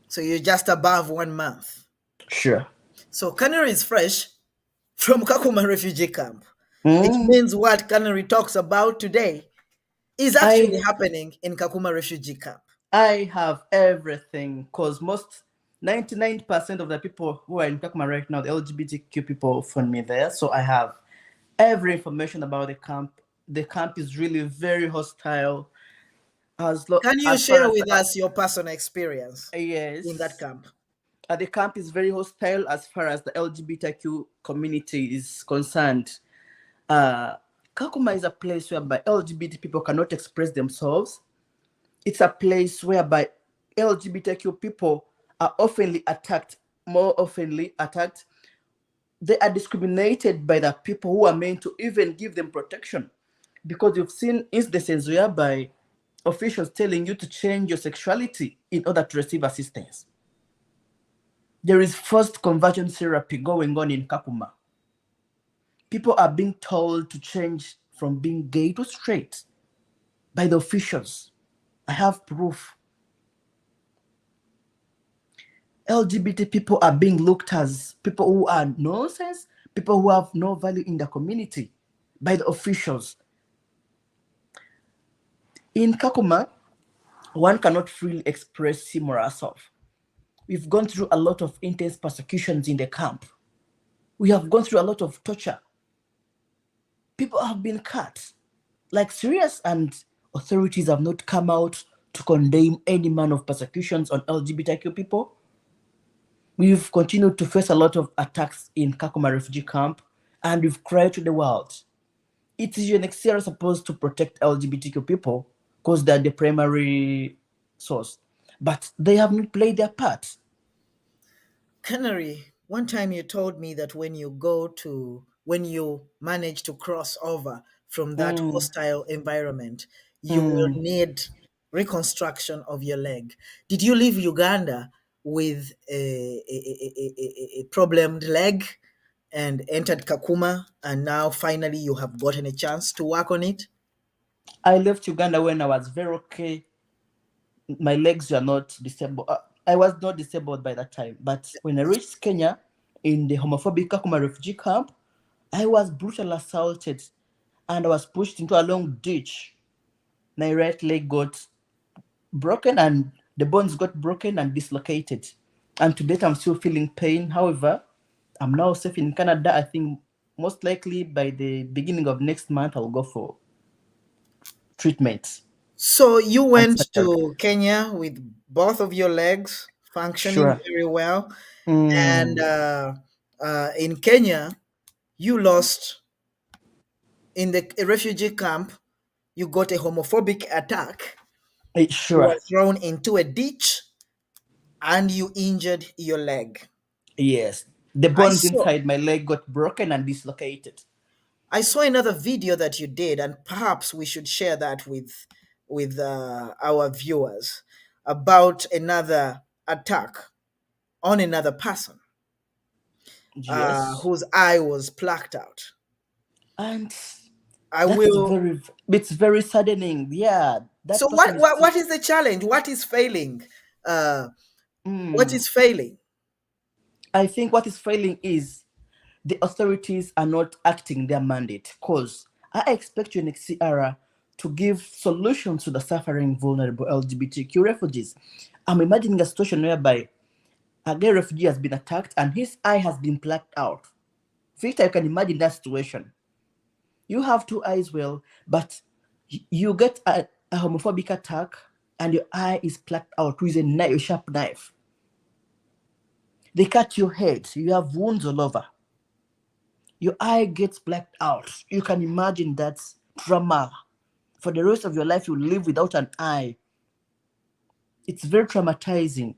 So you're just above 1 month. Sure. So Canary is fresh from Kakuma refugee camp, which Mm, means what Canary talks about today is I actually happening in Kakuma refugee camp. I have everything because most 99% of the people who are in Kakuma right now, the LGBTQ people, find me there. So I have every information about the camp. The camp is really very hostile. Can you As far share as with us your personal experience in that yes, camp? the camp is very hostile as far as the LGBTQ community is concerned. Uh, Kakuma is a place whereby LGBT people cannot express themselves. It's a place whereby LGBTQ people are oftenly attacked, more oftenly attacked. They are discriminated by the people who are meant to even give them protection. Because you've seen instances whereby officials telling you to change your sexuality in order to receive assistance. There is forced conversion therapy going on in Kakuma. People are being told to change from being gay to straight by the officials. I have proof. LGBT people are being looked as people who are nonsense, people who have no value in the community by the officials. In Kakuma, one cannot freely express him or herself. We've gone through a lot of intense persecutions in the camp. We have gone through a lot of torture. People have been cut, like serious, and authorities have not come out to condemn any man of persecutions on LGBTQ people. We've continued to face a lot of attacks in Kakuma refugee camp, and we've cried to the world. It is UNHCR supposed to protect LGBTQ people because they're the primary source, but they have not played their part. Canary, one time you told me that when you manage to cross over from that Mm, hostile environment, you will mm. need reconstruction of your leg. Did you leave Uganda with a problemed leg and entered Kakuma, and now finally you have gotten a chance to work on it? I left Uganda when I was very okay. My legs were not disabled. I was not disabled by that time. But when I reached Kenya in the homophobic Kakuma refugee camp, I was brutally assaulted and I was pushed into a long ditch. My right leg got broken and the bones got broken and dislocated. And to date, I'm still feeling pain. However, I'm now safe in Canada. I think most likely by the beginning of next month, I'll go for treatment So you and went surgery. to Kenya with both of your legs functioning Sure. very well, and Mm, in Kenya, you lost in the refugee camp. You got a homophobic attack. You sure. were thrown into a ditch, and you injured your leg. Yes. The I bones saw. inside my leg got broken and dislocated. I saw another video that you did, and perhaps we should share that with our viewers about another attack on another person Yes. whose eye was plucked out. And I that's will. it's very saddening. Yeah. So That person is still. what is the challenge? What is failing? Uh, what Mm, is failing? I think what is failing is the authorities are not acting their mandate because I expect UNHCR to give solutions to the suffering vulnerable LGBTQ refugees. I'm imagining a situation whereby a gay refugee has been attacked and his eye has been plucked out. Victor, you can imagine that situation. You have two eyes, well, but you get a homophobic attack and your eye is plucked out with a knife, a sharp knife. They cut your head, you have wounds all over. Your eye gets blacked out. You can imagine that trauma. For the rest of your life, you live without an eye. It's very traumatizing.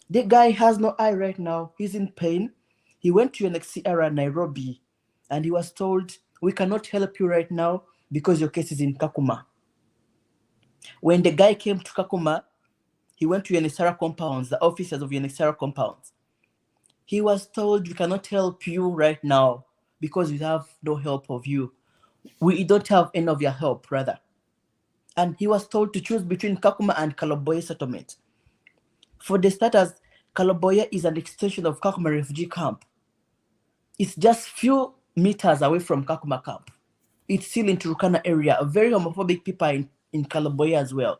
The guy has no eye right now. He's in pain. He went to UNHCR Nairobi and he was told, we cannot help you right now because your case is in Kakuma. When the guy came to Kakuma, he went to UNHCR compounds, the officers of UNHCR compounds. He was told, we cannot help you right now because we have no help of you. We don't have any of your help, rather. And he was told to choose between Kakuma and Kalaboya settlement. For the starters, Kalaboya is an extension of Kakuma refugee camp. It's just few meters away from Kakuma camp. It's still in Turkana area, a very homophobic people in Kalaboya as well.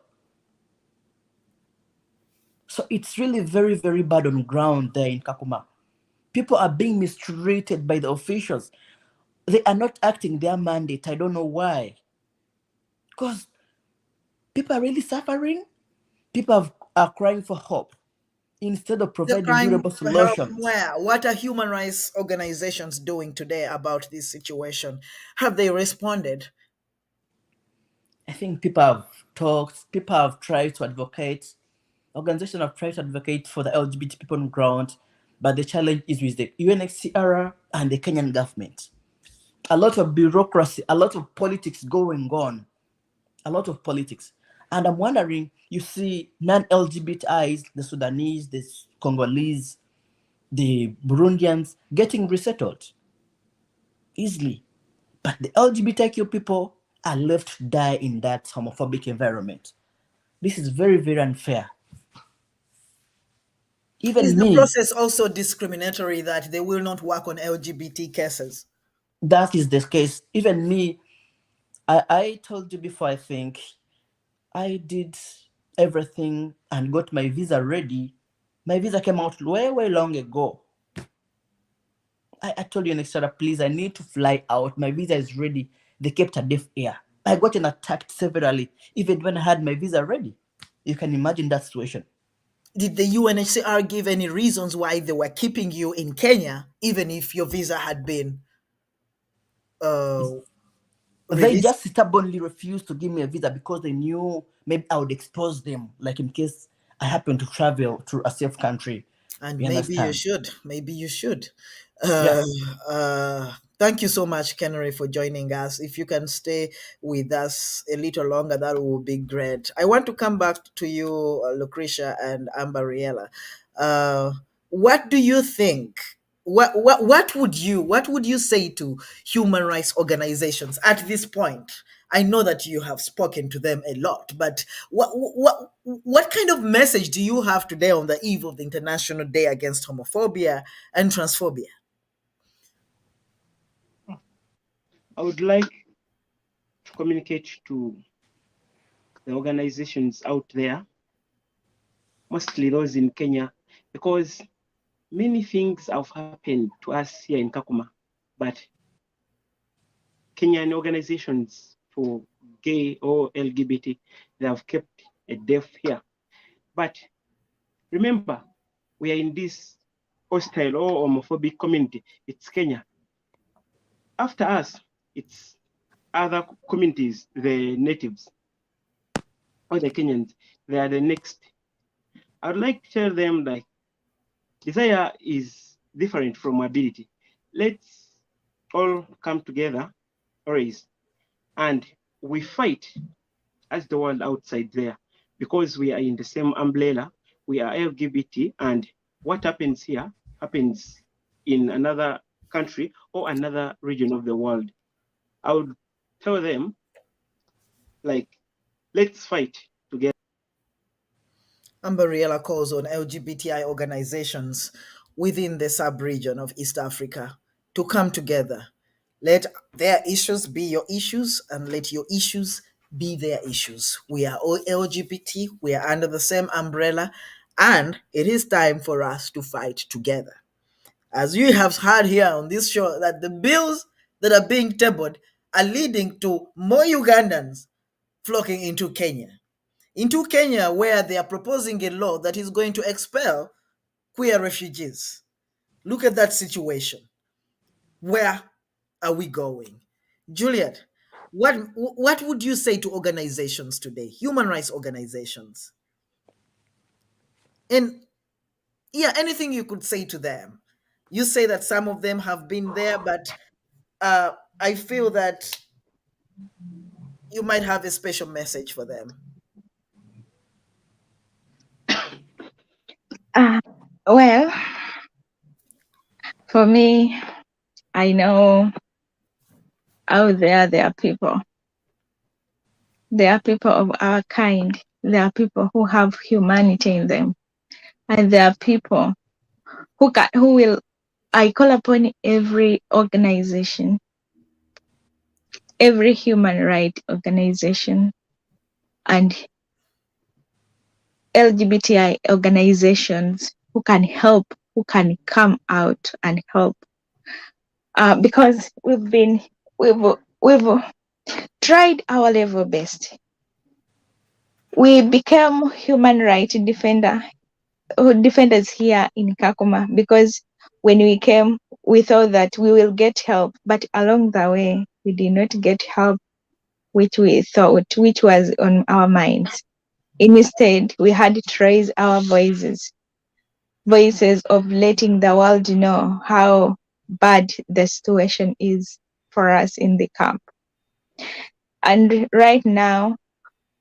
So it's really very, very bad on ground there in Kakuma. People are being mistreated by the officials. They are not acting their mandate. I don't know why. Because people are really suffering. People are crying for hope instead of They're providing crying durable for help. solutions. Where? What are human rights organizations doing today about this situation? Have they responded? I think people have talked, people have tried to advocate, organizations have tried to advocate for the LGBT people on ground, but the challenge is with the UNHCR and the Kenyan government. A lot of bureaucracy, a lot of politics going on, a lot of politics. And I'm wondering, you see non-LGBTIs, the Sudanese, the Congolese, the Burundians getting resettled easily. But the LGBTQ people are left to die in that homophobic environment. This is very, very unfair. Is Even the me, process also discriminatory that they will not work on LGBT cases? that is the case. Even me, I told you before, I think, I did everything and got my visa ready. My visa came out way, way long ago. I told you next time, please, I need to fly out. My visa is ready. They kept a deaf ear. I got attacked severally, even when I had my visa ready. You can imagine that situation. Did the UNHCR give any reasons why they were keeping you in Kenya, even if your visa had been uh, They released? just stubbornly refused to give me a visa because they knew maybe I would expose them, like in case I happen to travel to a safe country. And You maybe you understand? should. Maybe you should. Yeah. Uh, Thank you so much, Kennery, for joining us. If you can stay with us a little longer, that would be great. I want to come back to you, Lucretia and Ambariella. Uh, what do you think? What would you say to human rights organizations at this point? I know that you have spoken to them a lot, but what kind of message do you have today on the eve of the International Day Against Homophobia and Transphobia? I would like to communicate to the organizations out there, mostly those in Kenya, because many things have happened to us here in Kakuma, but Kenyan organizations for gay or LGBT, they have kept a deaf ear. But remember, we are in this hostile or homophobic community. It's Kenya. After us, it's other communities, the natives or the Kenyans. They are the next. I would like to tell them like desire is different from ability. Let's all come together, always, and we fight as the world outside there because we are in the same umbrella. We are LGBT, and what happens here happens in another country or another region of the world. I would tell them, like, let's fight together. Ambariella calls on LGBTI organizations within the sub-region of East Africa to come together. Let their issues be your issues and let your issues be their issues. We are all LGBT, we are under the same umbrella, and it is time for us to fight together. As you have heard here on this show, that the bills that are being tabled are leading to more Ugandans flocking into Kenya, where they are proposing a law that is going to expel queer refugees. Look at that situation. Where are we going? Juliet, what would you say to organizations today, human rights organizations? And yeah, anything you could say to them. You say that some of them have been there, but I feel that you might have a special message for them. Well, for me, I know out there are people. There are people of our kind. There are people who have humanity in them, and there are people who will. I call upon every organization, every human rights organization, and LGBTI organizations who can help, who can come out and help, because we've tried our level best. We became human rights defenders here in Kakuma because when we came, we thought that we will get help, but along the way, we did not get help, which we thought, which was on our minds. Instead, we had to raise our voices of letting the world know how bad the situation is for us in the camp. And right now,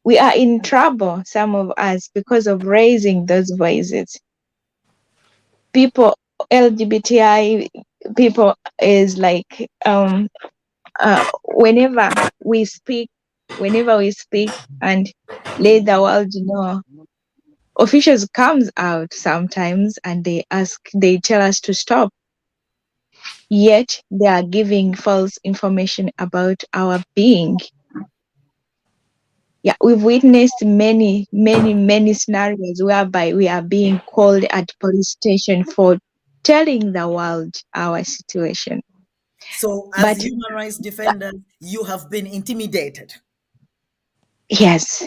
we are in trouble, some of us, because of raising those voices. People, LGBTI people is like, whenever we speak and let the world know, officials comes out sometimes and they tell us to stop, yet they are giving false information about our being. Yeah, we've witnessed many scenarios whereby we are being called at police station for telling the world our situation. So, as But human rights defenders, you have been intimidated. yes,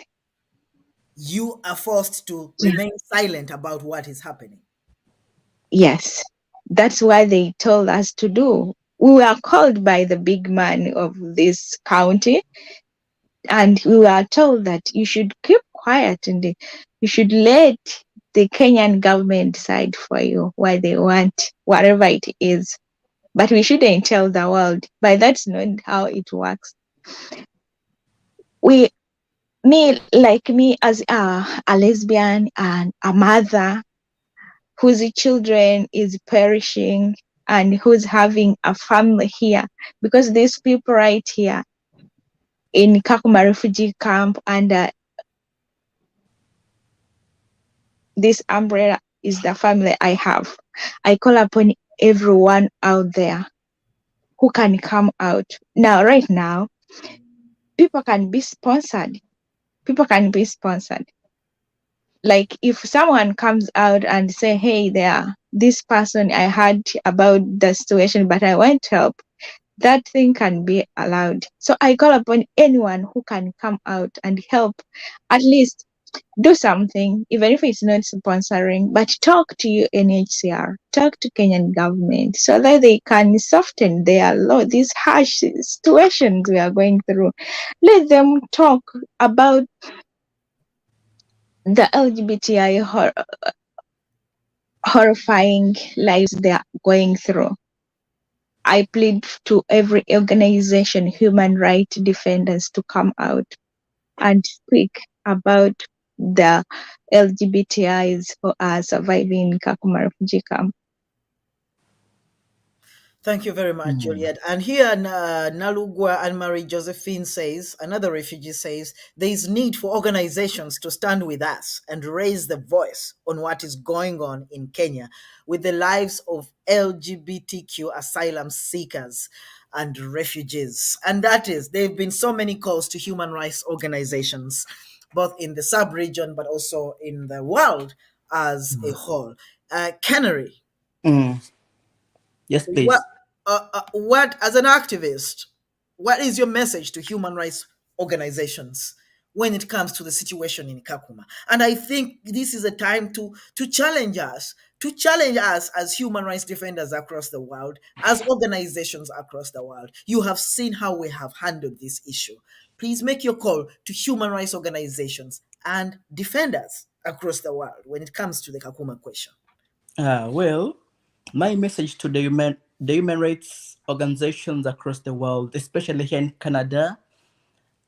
You are forced to yeah, remain silent about what is happening. yes. That's why they told us to do. We were called by the big man of this county, and we were told that you should keep quiet and you should let the Kenyan government decide for you what they want, whatever it is. But we shouldn't tell the world. But that's not how it works. Me as a lesbian and a mother whose children is perishing and who's having a family here, because these people right here in Kakuma refugee camp under this umbrella is the family I have. I call upon everyone out there who can come out. Now, right now, people can be sponsored. Like if someone comes out and say, hey, this person, I heard about the situation, but I want help, that thing can be allowed. So I call upon anyone who can come out and help, at least do something, even if it's not sponsoring, but talk to UNHCR, talk to Kenyan government so that they can soften their law, these harsh situations we are going through. Let them talk about the LGBTI horrifying lives they are going through. I plead to every organization, human rights defenders, to come out and speak about the LGBTIs who are surviving in Kakuma refugee camp. Thank you very much, Juliet. And here, Nalugwa Anne-Marie Josephine says, another refugee says, there is need for organizations to stand with us and raise the voice on what is going on in Kenya with the lives of LGBTQ asylum seekers and refugees. And that is, there have been so many calls to human rights organizations, both in the sub-region, but also in the world as a whole. Canary, Yes, what please. what as an activist, what is your message to human rights organizations when it comes to the situation in Kakuma? And I think this is a time to challenge us as human rights defenders across the world, as organizations across the world. You have seen how we have handled this issue. Please make your call to human rights organizations and defenders across the world when it comes to the Kakuma question. Well, my message to the human rights organizations across the world, especially here in Canada,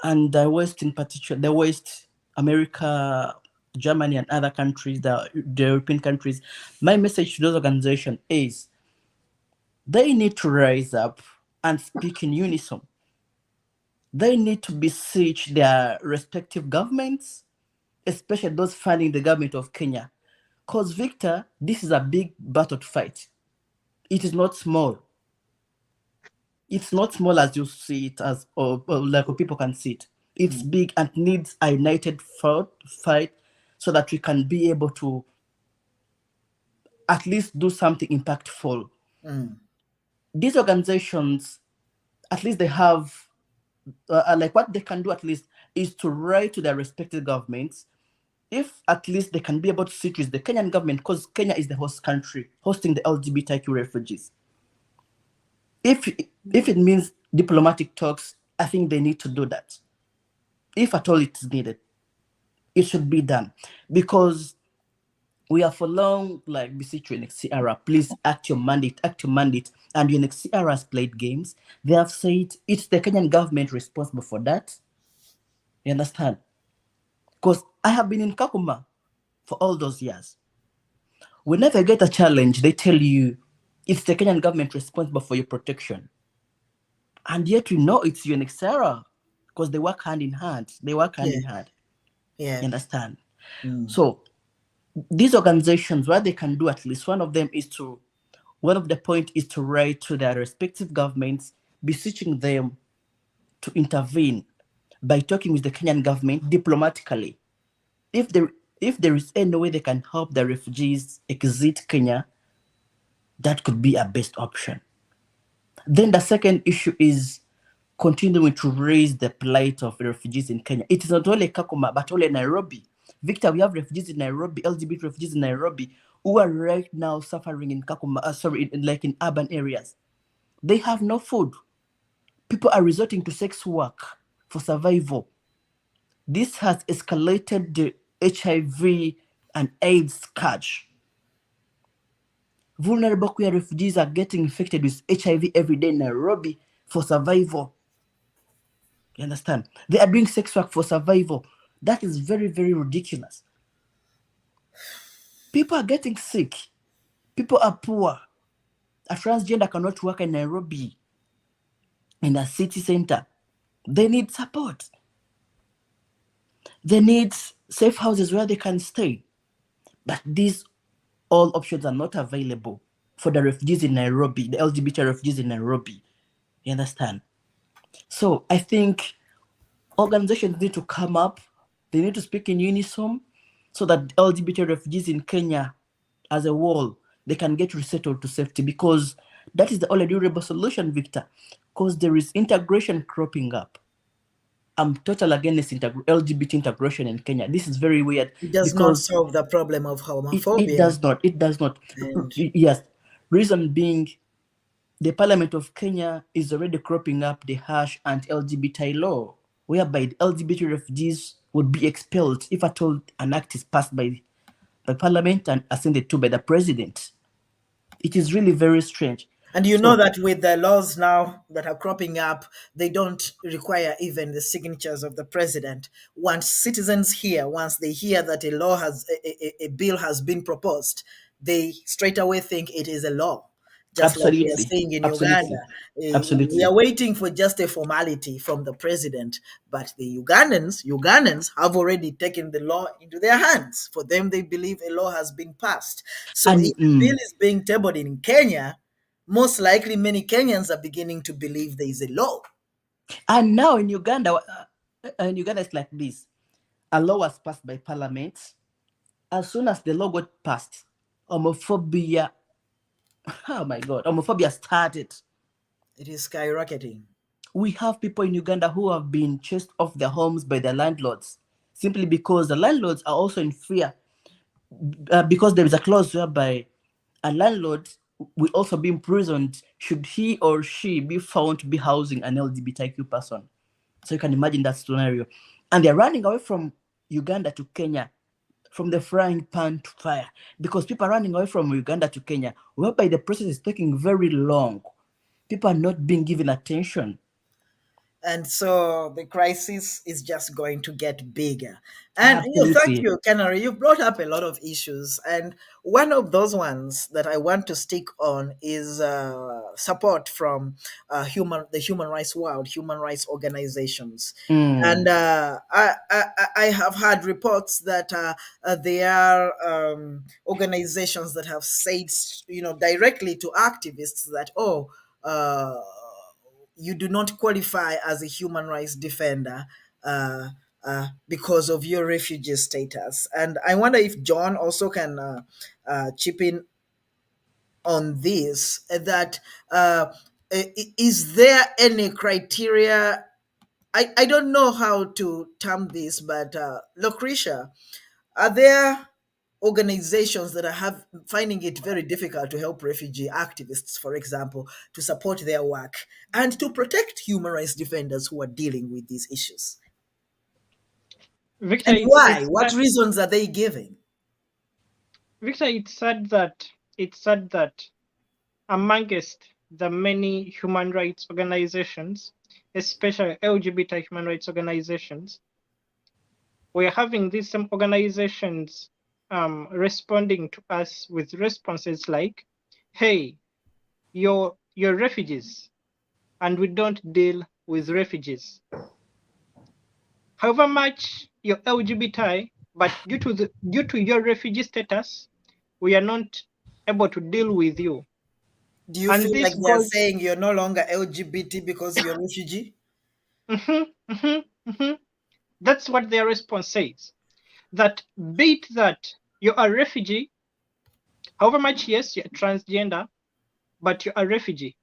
and the West in particular, the West, America, Germany, and other countries, the European countries, my message to those organizations is they need to rise up and speak in unison. They need to beseech their respective governments, especially those funding the government of Kenya. Because, Victor, this is a big battle to fight. It is not small. It's not small as you see it, as or like people can see it. It's big and needs a united fight so that we can be able to at least do something impactful. These organizations, at least they have, like what they can do at least is to write to their respective governments. If at least they can be able to sit with the Kenyan government, because Kenya is the host country hosting the LGBTQ refugees. If it means diplomatic talks, I think they need to do that. If at all it is needed, it should be done. Because we have for long like beseech UNHCR, please act your mandate. And UNHCR has played games. They have said it's the Kenyan government responsible for that. You understand? Because I have been in Kakuma for all those years. Whenever I get a challenge, they tell you it's the Kenyan government responsible for your protection. And yet we know it's UNHCR because they work hand in hand. Yeah. You understand? So these organizations, what they can do, at least one of the point is to write to their respective governments, beseeching them to intervene by talking with the Kenyan government diplomatically. If there is any way they can help the refugees exit Kenya, that could be a best option. Then the second issue is continuing to raise the plight of refugees in Kenya. It is not only Kakuma, but only Nairobi. Victor, we have refugees in Nairobi, LGBT refugees in Nairobi, who are right now suffering in Kakuma, like in urban areas. They have no food. People are resorting to sex work for survival. This has escalated the HIV and AIDS scourge. Vulnerable queer refugees are getting infected with HIV every day in Nairobi for survival. You understand? They are doing sex work for survival. That is very, very ridiculous. People are getting sick. People are poor. A transgender cannot work in Nairobi, in a city center. They need support. They need safe houses where they can stay. But these all options are not available for the refugees in Nairobi, the LGBT refugees in Nairobi. You understand? So I think organizations need to come up. They need to speak in unison so that LGBT refugees in Kenya as a whole, they can get resettled to safety, because that is the only durable solution, Victor, because there is integration cropping up. I'm total against LGBT integration in Kenya. This is very weird. It does not solve the problem of homophobia. It does not. And yes. Reason being, the Parliament of Kenya is already cropping up the harsh anti-LGBT law, whereby the LGBT refugees would be expelled if at all an act is passed by Parliament and ascended to by the president. It is really very strange. And you know that with the laws now that are cropping up, they don't require even the signatures of the president. Once citizens hear, once they hear that a bill has been proposed, they straight away think it is a law. Just like we are saying in Uganda. We are waiting for just a formality from the president, but the Ugandans have already taken the law into their hands. For them, they believe a law has been passed. So if the bill is being tabled in Kenya, most likely many Kenyans are beginning to believe there is a law. And now in Uganda it's like this. A law was passed by Parliament. As soon as the law got passed, homophobia, oh my God, homophobia started. It is skyrocketing. We have people in Uganda who have been chased off their homes by their landlords, simply because the landlords are also in fear, because there is a clause whereby a landlord will also be imprisoned should he or she be found to be housing an LGBTQ person. So you can imagine that scenario. And they're running away from Uganda to Kenya, from the frying pan to fire, because people are running away from Uganda to Kenya, whereby the process is taking very long. People are not being given attention. And so the crisis is just going to get bigger. And thank Absolutely. you, Canary. You brought up a lot of issues, and one of those ones that I want to stick on is support from the human rights world, human rights organizations. Mm. And I have had reports that there are organizations that have said, directly to activists that, uh, you do not qualify as a human rights defender uh, because of your refugee status. And I wonder if John also can chip in on this. That is there any criteria? I don't know how to term this, but Lucretia, are there organizations that are finding it very difficult to help refugee activists, for example, to support their work and to protect human rights defenders who are dealing with these issues? Victor, And it's why? it's What sad. reasons are they giving? Victor, it's sad that amongst the many human rights organizations, especially LGBT human rights organizations, we're having these same organizations responding to us with responses like, "Hey, you're refugees, and we don't deal with refugees. However much you're LGBT, but due to your refugee status, we are not able to deal with you." Do you And feel like this they are goes, saying you're no longer LGBT because you're a refugee? mhm, mhm, mhm. That's what their response says. That be it that you're a refugee, however much, yes, you're transgender, but you're a refugee.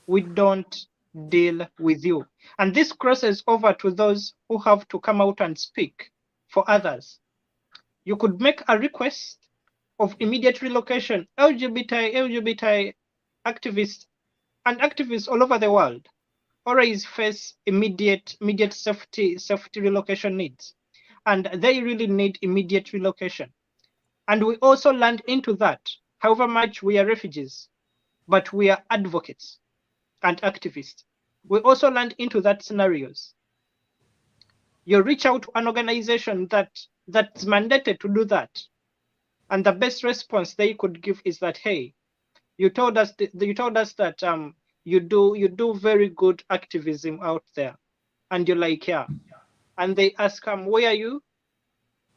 We don't deal with you. And this crosses over to those who have to come out and speak for others. You could make a request of immediate relocation. LGBT activists and activists all over the world always face immediate safety relocation needs, and they really need immediate relocation. And we also land into that. However much we are refugees, but we are advocates and activists. We also land into that scenarios. You reach out to an organization that's mandated to do that, and the best response they could give is that, "Hey, you told us that you do very good activism out there," and you're like, "Yeah," and they ask, "Where are you?"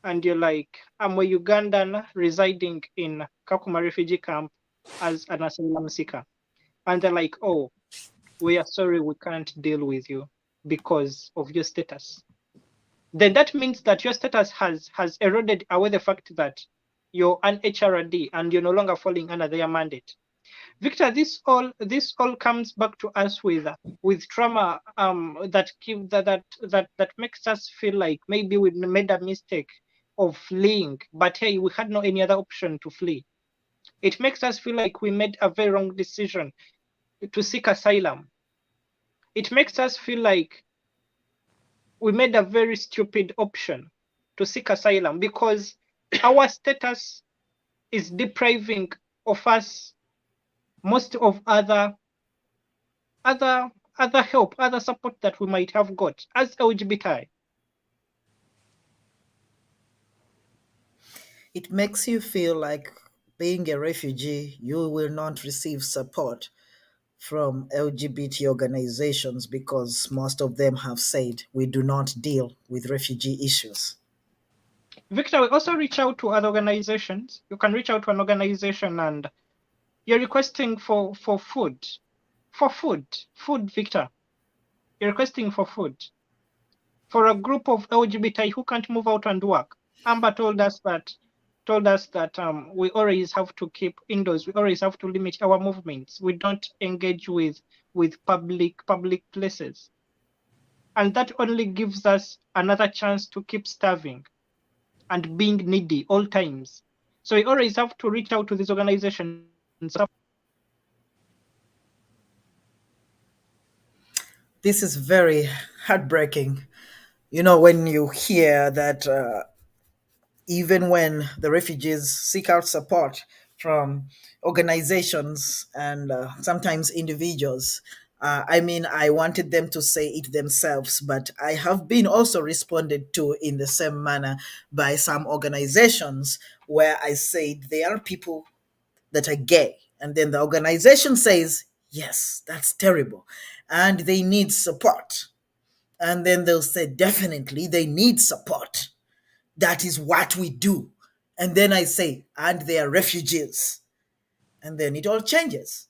And you're like, "I'm a Ugandan residing in Kakuma refugee camp as an asylum seeker," and they're like, "Oh, we are sorry, we can't deal with you because of your status." Then that means that your status has eroded away the fact that you're an HRD and you're no longer falling under their mandate. Victor, this all comes back to us with trauma that makes us feel like maybe we made a mistake of fleeing, but hey, we had no any other option to flee. It makes us feel like we made a very wrong decision to seek asylum. It makes us feel like we made a very stupid option to seek asylum because our status is depriving of us most of other other help, other support that we might have got as LGBT. It makes you feel like being a refugee, you will not receive support from LGBT organizations because most of them have said we do not deal with refugee issues. Victor, we also reach out to other organizations. You can reach out to an organization and you're requesting for food. For food, Victor. You're requesting for food. For a group of LGBT who can't move out and work. Amber told us that we always have to keep indoors. We always have to limit our movements. We don't engage with public places, and that only gives us another chance to keep starving and being needy all times. So we always have to reach out to these organizations. This is very heartbreaking. When you hear that even when the refugees seek out support from organizations and sometimes individuals, I mean, I wanted them to say it themselves, but I have been also responded to in the same manner by some organizations where I said there are people that are gay. And then the organization says, yes, that's terrible. And they need support. And then they'll say, definitely, they need support. That is what we do. And then I say, and they are refugees. And then it all changes.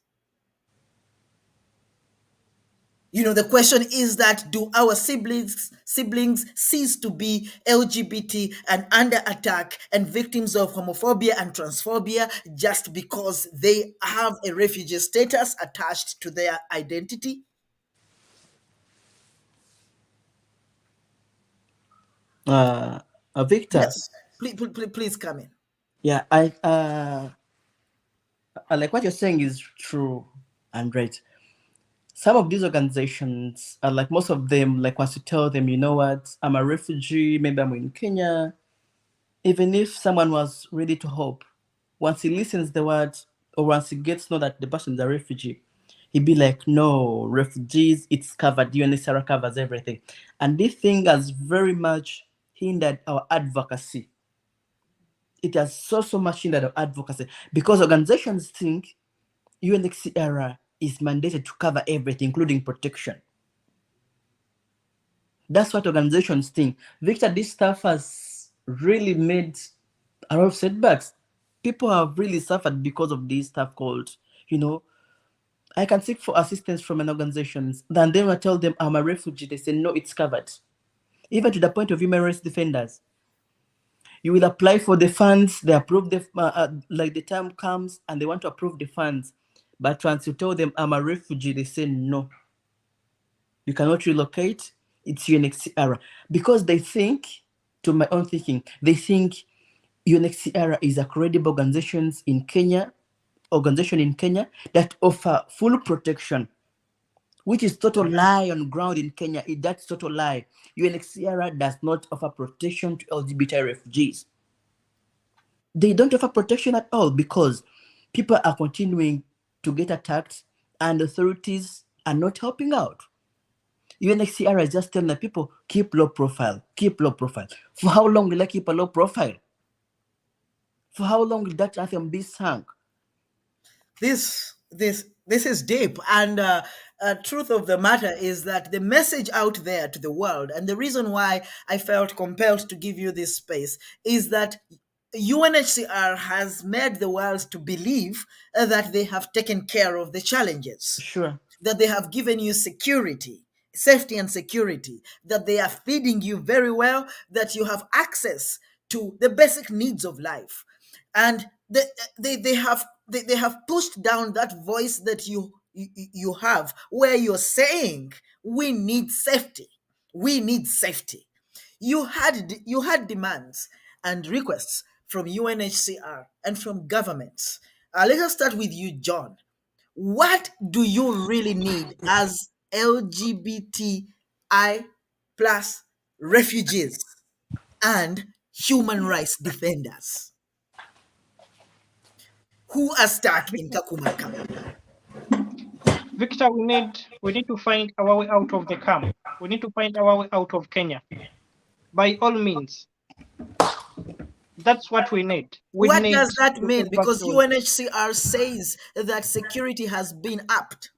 You know, the question is that do our siblings cease to be LGBT and under attack and victims of homophobia and transphobia just because they have a refugee status attached to their identity? Victor. Yes. Please come in. Yeah, I like what you're saying is true and right. Some of these organizations are like most of them, like once you tell them, you know what, I'm a refugee, maybe I'm in Kenya, even if someone was ready to help, once he listens the words or once he gets to know that the person is a refugee, he'd be like, no, refugees, it's covered, UNHCR covers everything. And this thing has very much hindered our advocacy. It has so much hindered our advocacy because organizations think UNHCR is mandated to cover everything, including protection. That's what organizations think. Victor, this stuff has really made a lot of setbacks. People have really suffered because of this stuff called, you know, I can seek for assistance from an organization. Then I tell them I'm a refugee. They say, no, it's covered. Even to the point of human rights defenders. You will apply for the funds, they approve like the time comes and they want to approve the funds. But once you tell them I'm a refugee, they say no. You cannot relocate. It's UNHCR. Because they think, to my own thinking, they think UNHCR is a credible organization in Kenya that offer full protection, which is total lie on ground in Kenya. That's total lie. UNHCR does not offer protection to LGBT refugees. They don't offer protection at all because people are continuing to get attacked and authorities are not helping out. UNHCR is just telling the people, keep low profile, keep low profile. For how long will I keep a low profile? For how long will that anthem be sung? This is deep, and truth of the matter is that the message out there to the world, and the reason why I felt compelled to give you this space, is that UNHCR has made the world to believe that they have taken care of the challenges, Sure. that they have given you security, safety and security, that they are feeding you very well, that you have access to the basic needs of life. And they have pushed down that voice that you have, where you're saying we need safety. We need safety. You had demands and requests from UNHCR and from governments. Let us start with you, John. What do you really need as LGBTI plus refugees and human rights defenders who are stuck in Kakuma camp? Victor, we need to find our way out of the camp. We need to find our way out of Kenya. By all means. That's what we need. What does that mean? Because UNHCR says that security has been upped.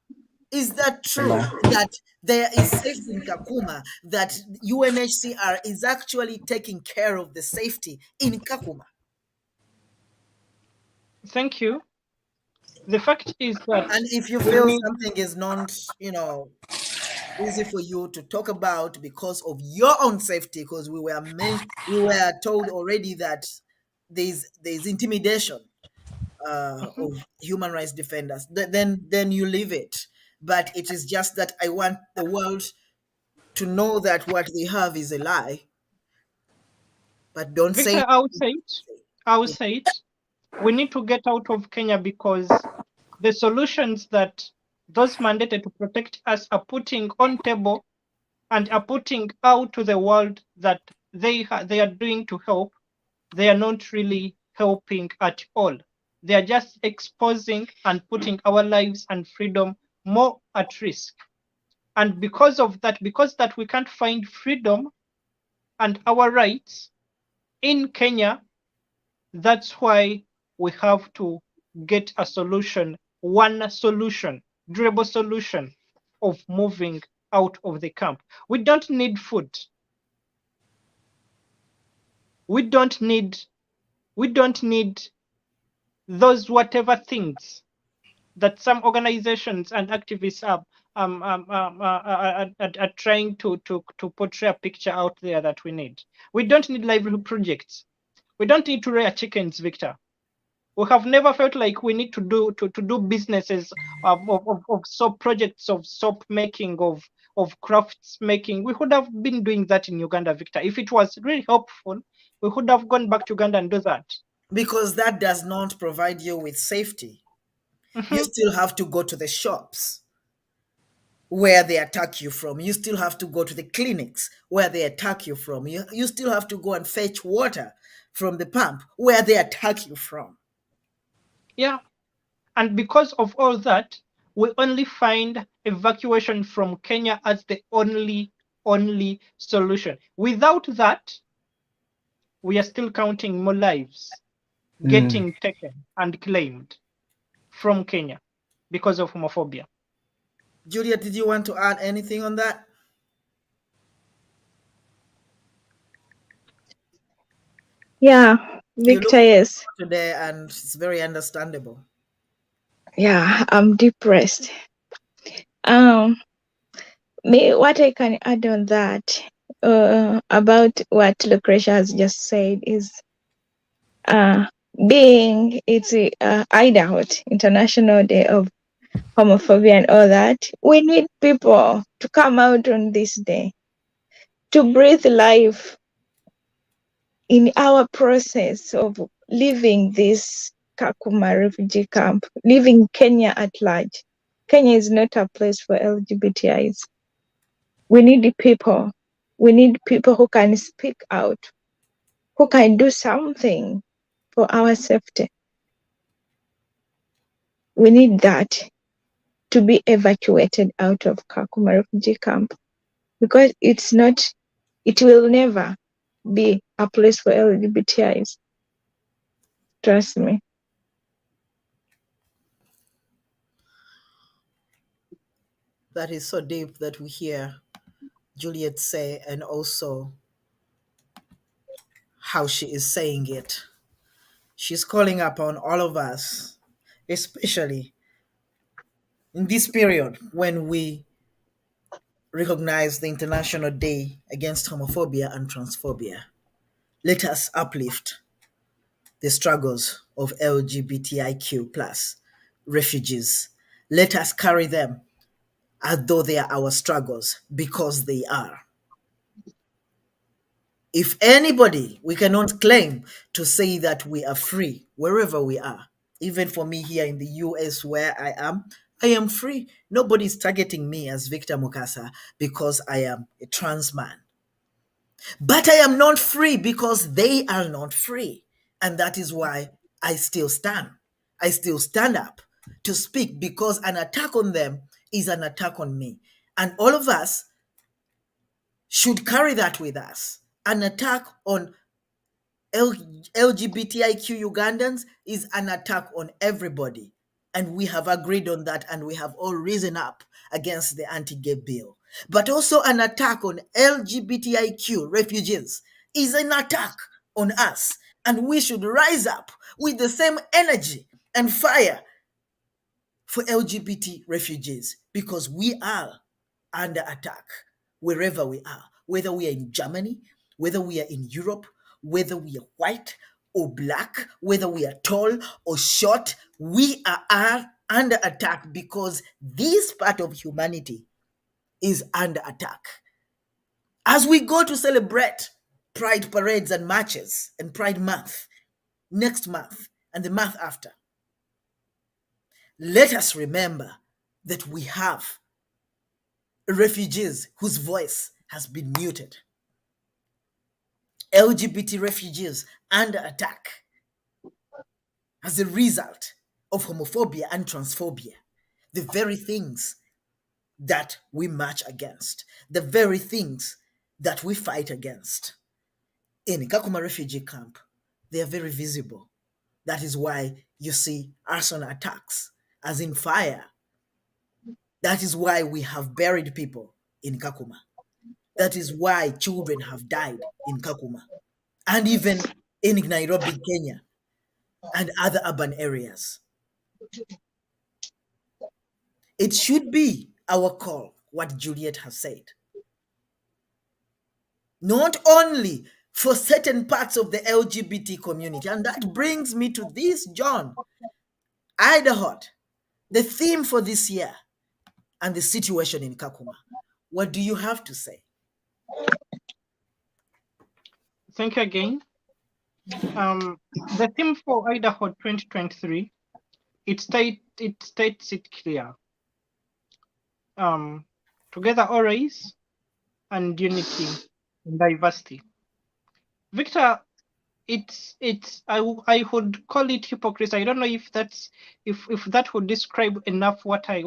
Is that true? That there is safety in Kakuma, that UNHCR is actually taking care of the safety in Kakuma? Thank you. The fact is that... And if you feel something is not, easy for you to talk about because of your own safety, because we were told already that there's intimidation of human rights defenders, then you leave it. But it is just that I want the world to know that what they have is a lie. But don't Victor, say... I will say it. We need to get out of Kenya because the solutions that those mandated to protect us are putting on table and are putting out to the world that they are doing to help, they are not really helping at all. They are just exposing and putting our lives and freedom more at risk. And because of that, we can't find freedom and our rights in Kenya, that's why we have to get a solution, one solution, durable solution of moving out of the camp. We don't need food. We don't need those whatever things that some organizations and activists are trying to portray a picture out there that we need. We don't need livelihood projects. We don't need to rear chickens, Victor. We have never felt like we need to do businesses of soap projects, of soap making, of crafts making. We would have been doing that in Uganda, Victor. If it was really helpful, we would have gone back to Uganda and do that. Because that does not provide you with safety. You still have to go to the shops where they attack you from. You still have to go to the clinics where they attack you from. You still have to go and fetch water from the pump where they attack you from. Yeah. And because of all that, we only find evacuation from Kenya as the only solution. Without that, we are still counting more lives getting taken and claimed from Kenya because of homophobia. Julia, did you want to add anything on that? Yeah, Victor, yes. Today, and it's very understandable. Yeah, I'm depressed. What I can add on that about what Lucretia has just said is being it's Idaho International Day of Homophobia and all that, we need people to come out on this day to breathe life in our process of leaving this Kakuma refugee camp, leaving Kenya at large. Kenya is not a place for LGBTIs. We need people. We need people who can speak out, who can do something for our safety. We need that to be evacuated out of Kakuma refugee camp, because it will never be a place for LGBTIs. Trust me. That is so deep that we hear Juliet say, and also how she is saying it. She's calling upon all of us, especially in this period when we recognize the International Day Against Homophobia and Transphobia. Let us uplift the struggles of LGBTIQ plus refugees. Let us carry them as though they are our struggles, because they are. If anybody, we cannot claim to say that we are free wherever we are. Even for me here in the US where I am free. Nobody's targeting me as Victor Mukasa because I am a trans man. But I am not free because they are not free. And that is why I still stand. I still stand up to speak, because an attack on them is an attack on me. And all of us should carry that with us. An attack on LGBTIQ Ugandans is an attack on everybody. And we have agreed on that, and we have all risen up against the anti-gay bill. But also an attack on LGBTIQ refugees is an attack on us. And we should rise up with the same energy and fire for LGBT refugees, because we are under attack wherever we are, whether we are in Germany, whether we are in Europe, whether we are white or black, whether we are tall or short, we are under attack, because this part of humanity is under attack. As we go to celebrate Pride parades and marches and Pride Month next month and the month after, let us remember that we have refugees whose voice has been muted. LGBT refugees under attack as a result of homophobia and transphobia, the very things that we march against, the very things that we fight against. In Kakuma refugee camp, they are very visible. That is why you see arson attacks, as in fire. That is why we have buried people in Kakuma. That is why children have died in Kakuma, and even in Nairobi, Kenya, and other urban areas. It should be our call, what Juliet has said. Not only for certain parts of the LGBT community. And that brings me to this, John. Idaho, the theme for this year, and the situation in Kakuma. What do you have to say? Thank you again. The theme for Idaho 2023, it states it clear. Together always, and unity and diversity. Victor, I would call it hypocrisy. I don't know if that's if that would describe enough what I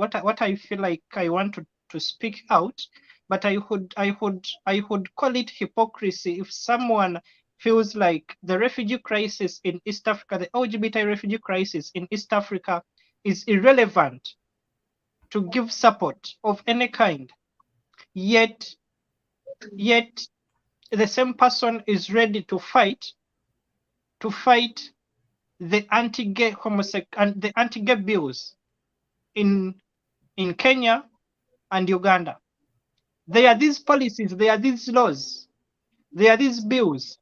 feel like I want to speak out, but I would call it hypocrisy if someone feels like the refugee crisis in East Africa, the LGBT refugee crisis in East Africa, is irrelevant to give support of any kind, yet the same person is ready to fight the anti-gay and the anti-gay bills in Kenya and Uganda. There are these policies, there are these laws, there are these bills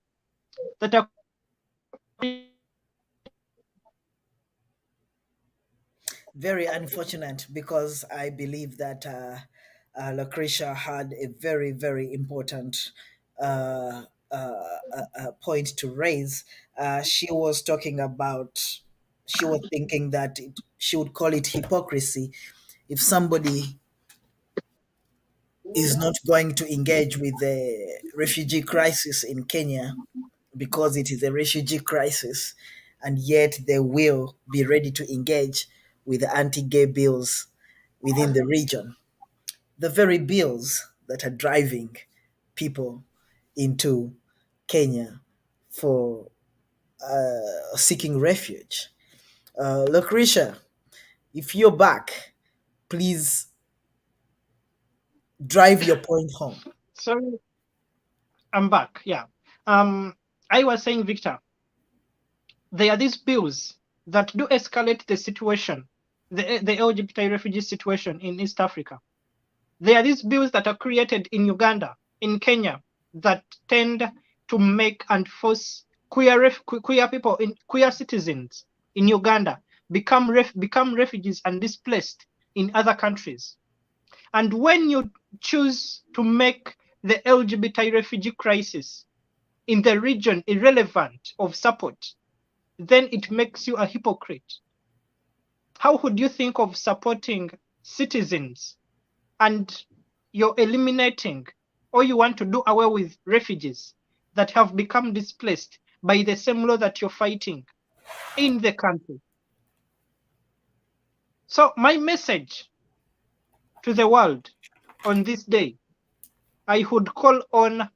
that are very unfortunate, because I believe that Lucretia had a very, very important point to raise. She was talking about, she was thinking that she would call it hypocrisy if somebody is not going to engage with the refugee crisis in Kenya because it is a refugee crisis, and yet they will be ready to engage with the anti-gay bills within the region. The very bills that are driving people into Kenya for seeking refuge. Lucretia, if you're back, please drive your point home. So I'm back. Yeah. I was saying, Victor, there are these bills that do escalate the situation, the LGBT refugee situation in East Africa. There are these bills that are created in Uganda, in Kenya, that tend to make and force queer people, queer citizens in Uganda become refugees and displaced in other countries. And when you choose to make the LGBT refugee crisis in the region irrelevant of support, then it makes you a hypocrite. How would you think of supporting citizens and you're eliminating, or you want to do away with refugees that have become displaced by the same law that you're fighting in the country? So my message to the world on this day, I would call on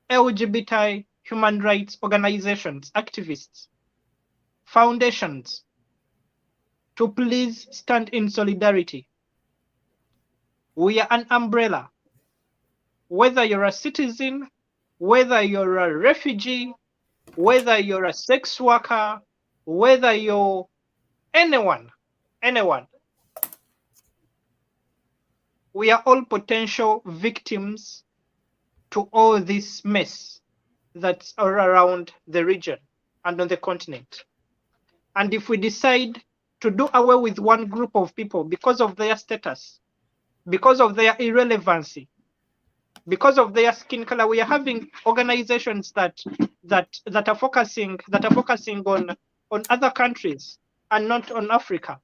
LGBT human rights organizations, activists, foundations to please stand in solidarity. We are an umbrella. Whether you're a citizen, whether you're a refugee, whether you're a sex worker, whether you're anyone, we are all potential victims to all this mess that's all around the region and on the continent. And if we decide to do away with one group of people because of their status, because of their irrelevancy, because of their skin color, we are having organizations that are focusing on other countries and not on Africa.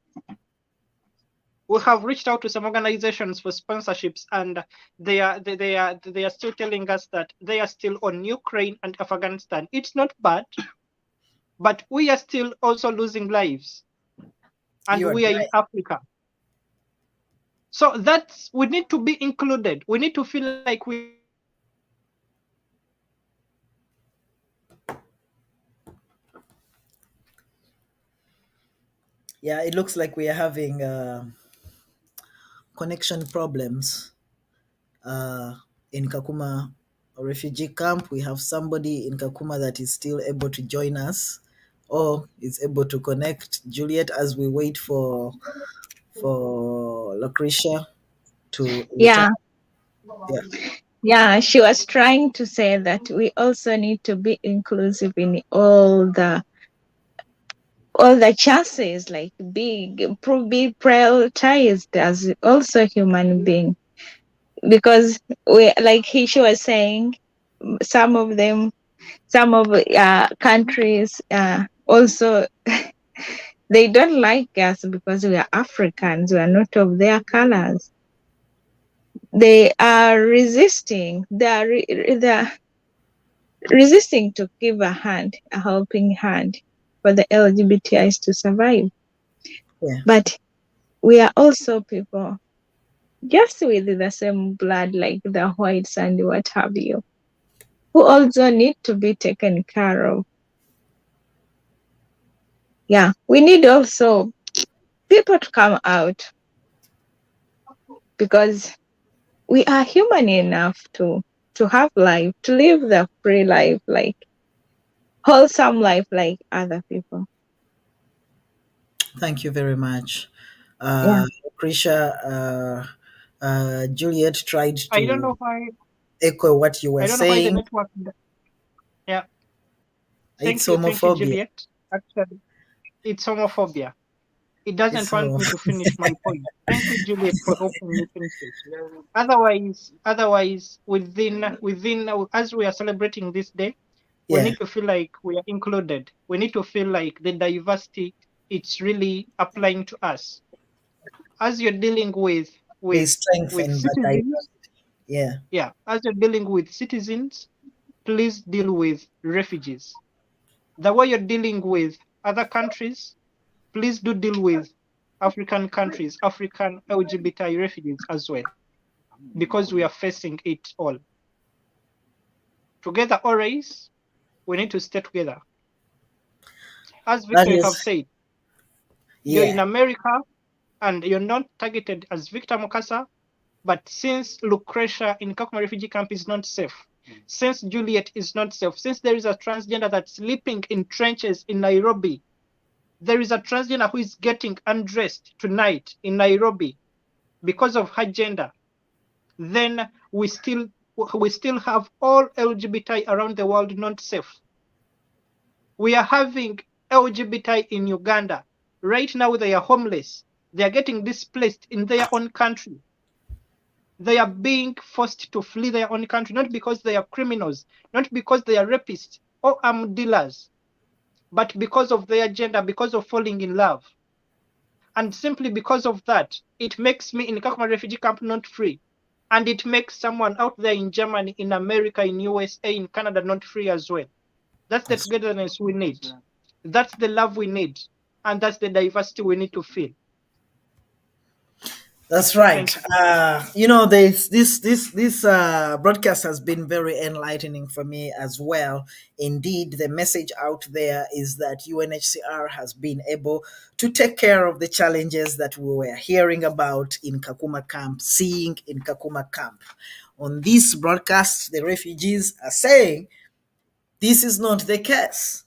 We have reached out to some organizations for sponsorships, and they are still telling us that they are still on Ukraine and Afghanistan. It's not bad, but we are still also losing lives, and we are in Africa. So that's, we need to be included. We need to feel like we are Yeah, it looks like we are having connection problems in Kakuma refugee camp. We have somebody in Kakuma that is still able to join us or is able to connect. Juliet, as we wait for Lucretia to return. Yeah, Yeah, yeah. She was trying to say that we also need to be inclusive in all the chances, like be prioritized as also human being, because we, like she was saying, some of them, some of countries also they don't like us because we are Africans, we are not of their colors. They are resisting, they're resisting to give a hand, a helping hand for the LGBTIs to survive. yeah. But we are also people just with the same blood, like the whites and what have you, who also need to be taken care of. Yeah, we need also people to come out, because we are human enough to have life, to live the free life, like wholesome life like other people. Thank you very much. Yeah. Lucretia, Juliet tried I don't to know why echo what you were I don't know why the saying. network. Yeah, It's thank you, homophobia. Juliet. Actually, it's homophobia. It It's doesn't want me to homophobia. finish my point. Thank you, Juliet, for helping me finish it. Otherwise, within as we are celebrating this day, we Yeah, need to feel like we are included. We need to feel like the diversity, it's really applying to us. As you're dealing there's strength with in that citizens, diversity. Yeah, yeah, as you're dealing with citizens, please deal with refugees. The way you're dealing with other countries, please do deal with African countries, African LGBT refugees as well, because we are facing it all. Together always, we need to stay together. As that Victor, you have is, said, you're yeah, in America and you're not targeted as Victor Mukasa, but since Lucretia in Kakuma refugee camp is not safe, since Juliet is not safe, since there is a transgender that's sleeping in trenches in Nairobi, there is a transgender who is getting undressed tonight in Nairobi because of her gender, then we still have all LGBT around the world not safe. We are having LGBT in Uganda. Right now they are homeless. They are getting displaced in their own country. They are being forced to flee their own country, not because they are criminals, not because they are rapists or armed dealers, but because of their gender, because of falling in love. And simply because of that, it makes me in Kakuma refugee camp not free. And it makes someone out there in Germany, in America, in USA, in Canada not free as well. That's the togetherness we need. That's the love we need. And that's the diversity we need to feel. that's right. Thank you. This broadcast has been very enlightening for me as well. Indeed, the message out there is that UNHCR has been able to take care of the challenges that we were hearing about in Kakuma camp, seeing in Kakuma camp. On this broadcast, the refugees are saying this is not the case.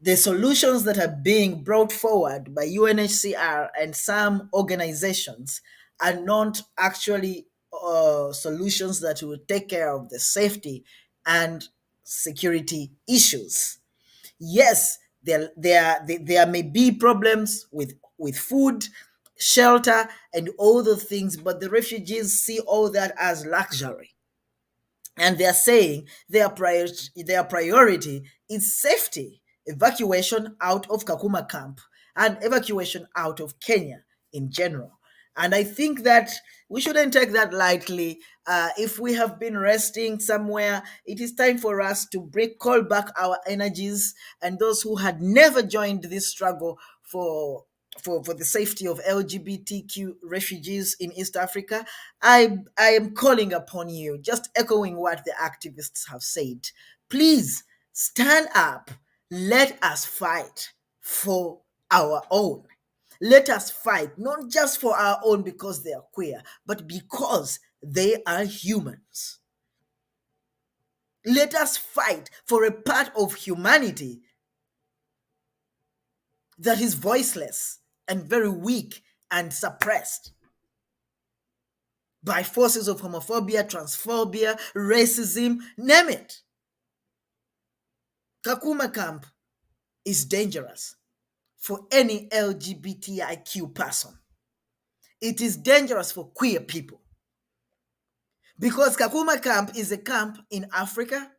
The solutions that are being brought forward by UNHCR and some organizations are not actually solutions that will take care of the safety and security issues. Yes, there may be problems with food, shelter, and all the things, but the refugees see all that as luxury. And they're saying their priority is safety, evacuation out of Kakuma camp, and evacuation out of Kenya in general. And I think that we shouldn't take that lightly. If we have been resting somewhere, it is time for us to call back our energies, and those who had never joined this struggle for for the safety of LGBTQ refugees in East Africa, I am calling upon you, just echoing what the activists have said. Please stand up. Let us fight for our own. Let us fight, not just for our own because they are queer, but because they are humans. Let us fight for a part of humanity that is voiceless and very weak and suppressed by forces of homophobia, transphobia, racism, name it. Kakuma camp is dangerous for any LGBTIQ person. It is dangerous for queer people because Kakuma camp is a camp in Africa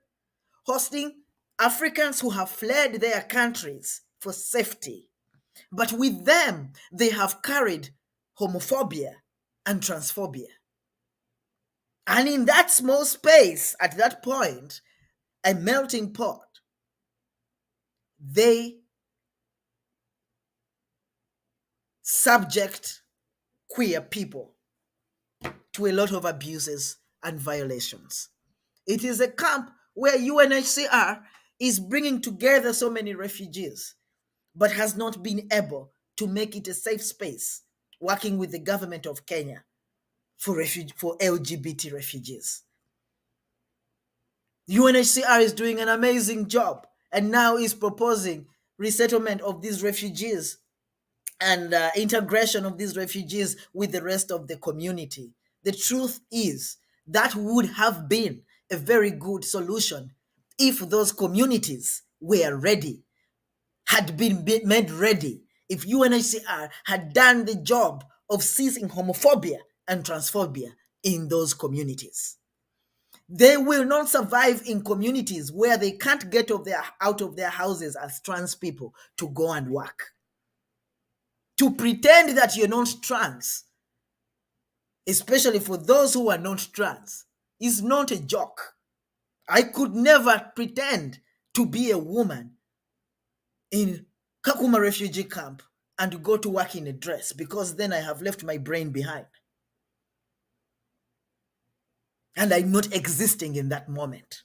hosting Africans who have fled their countries for safety. But with them, they have carried homophobia and transphobia. And in that small space, at that point, a melting pot, they subject queer people to a lot of abuses and violations. It is a camp where UNHCR is bringing together so many refugees, but has not been able to make it a safe space, working with the government of Kenya for LGBT refugees. UNHCR is doing an amazing job and now is proposing resettlement of these refugees and integration of these refugees with the rest of the community. The truth is that would have been a very good solution if those communities were ready, had been made ready, if UNHCR had done the job of ceasing homophobia and transphobia in those communities. They will not survive in communities where they can't get out of their houses as trans people to go and work. To pretend that you're not trans, especially for those who are not trans, is not a joke. I could never pretend to be a woman in Kakuma refugee camp and go to work in a dress because then I have left my brain behind. And I'm not existing in that moment.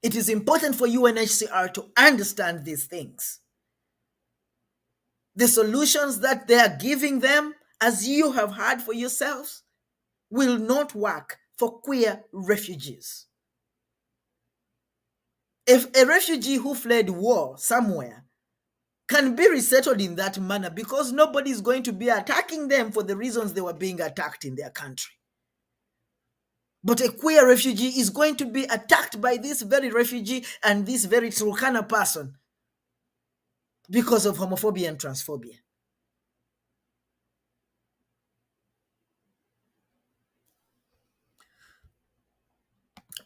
It is important for UNHCR to understand these things. The solutions that they are giving them, as you have heard for yourselves, will not work for queer refugees. If a refugee who fled war somewhere can be resettled in that manner because nobody is going to be attacking them for the reasons they were being attacked in their country. But a queer refugee is going to be attacked by this very refugee and this very Turkana person because of homophobia and transphobia.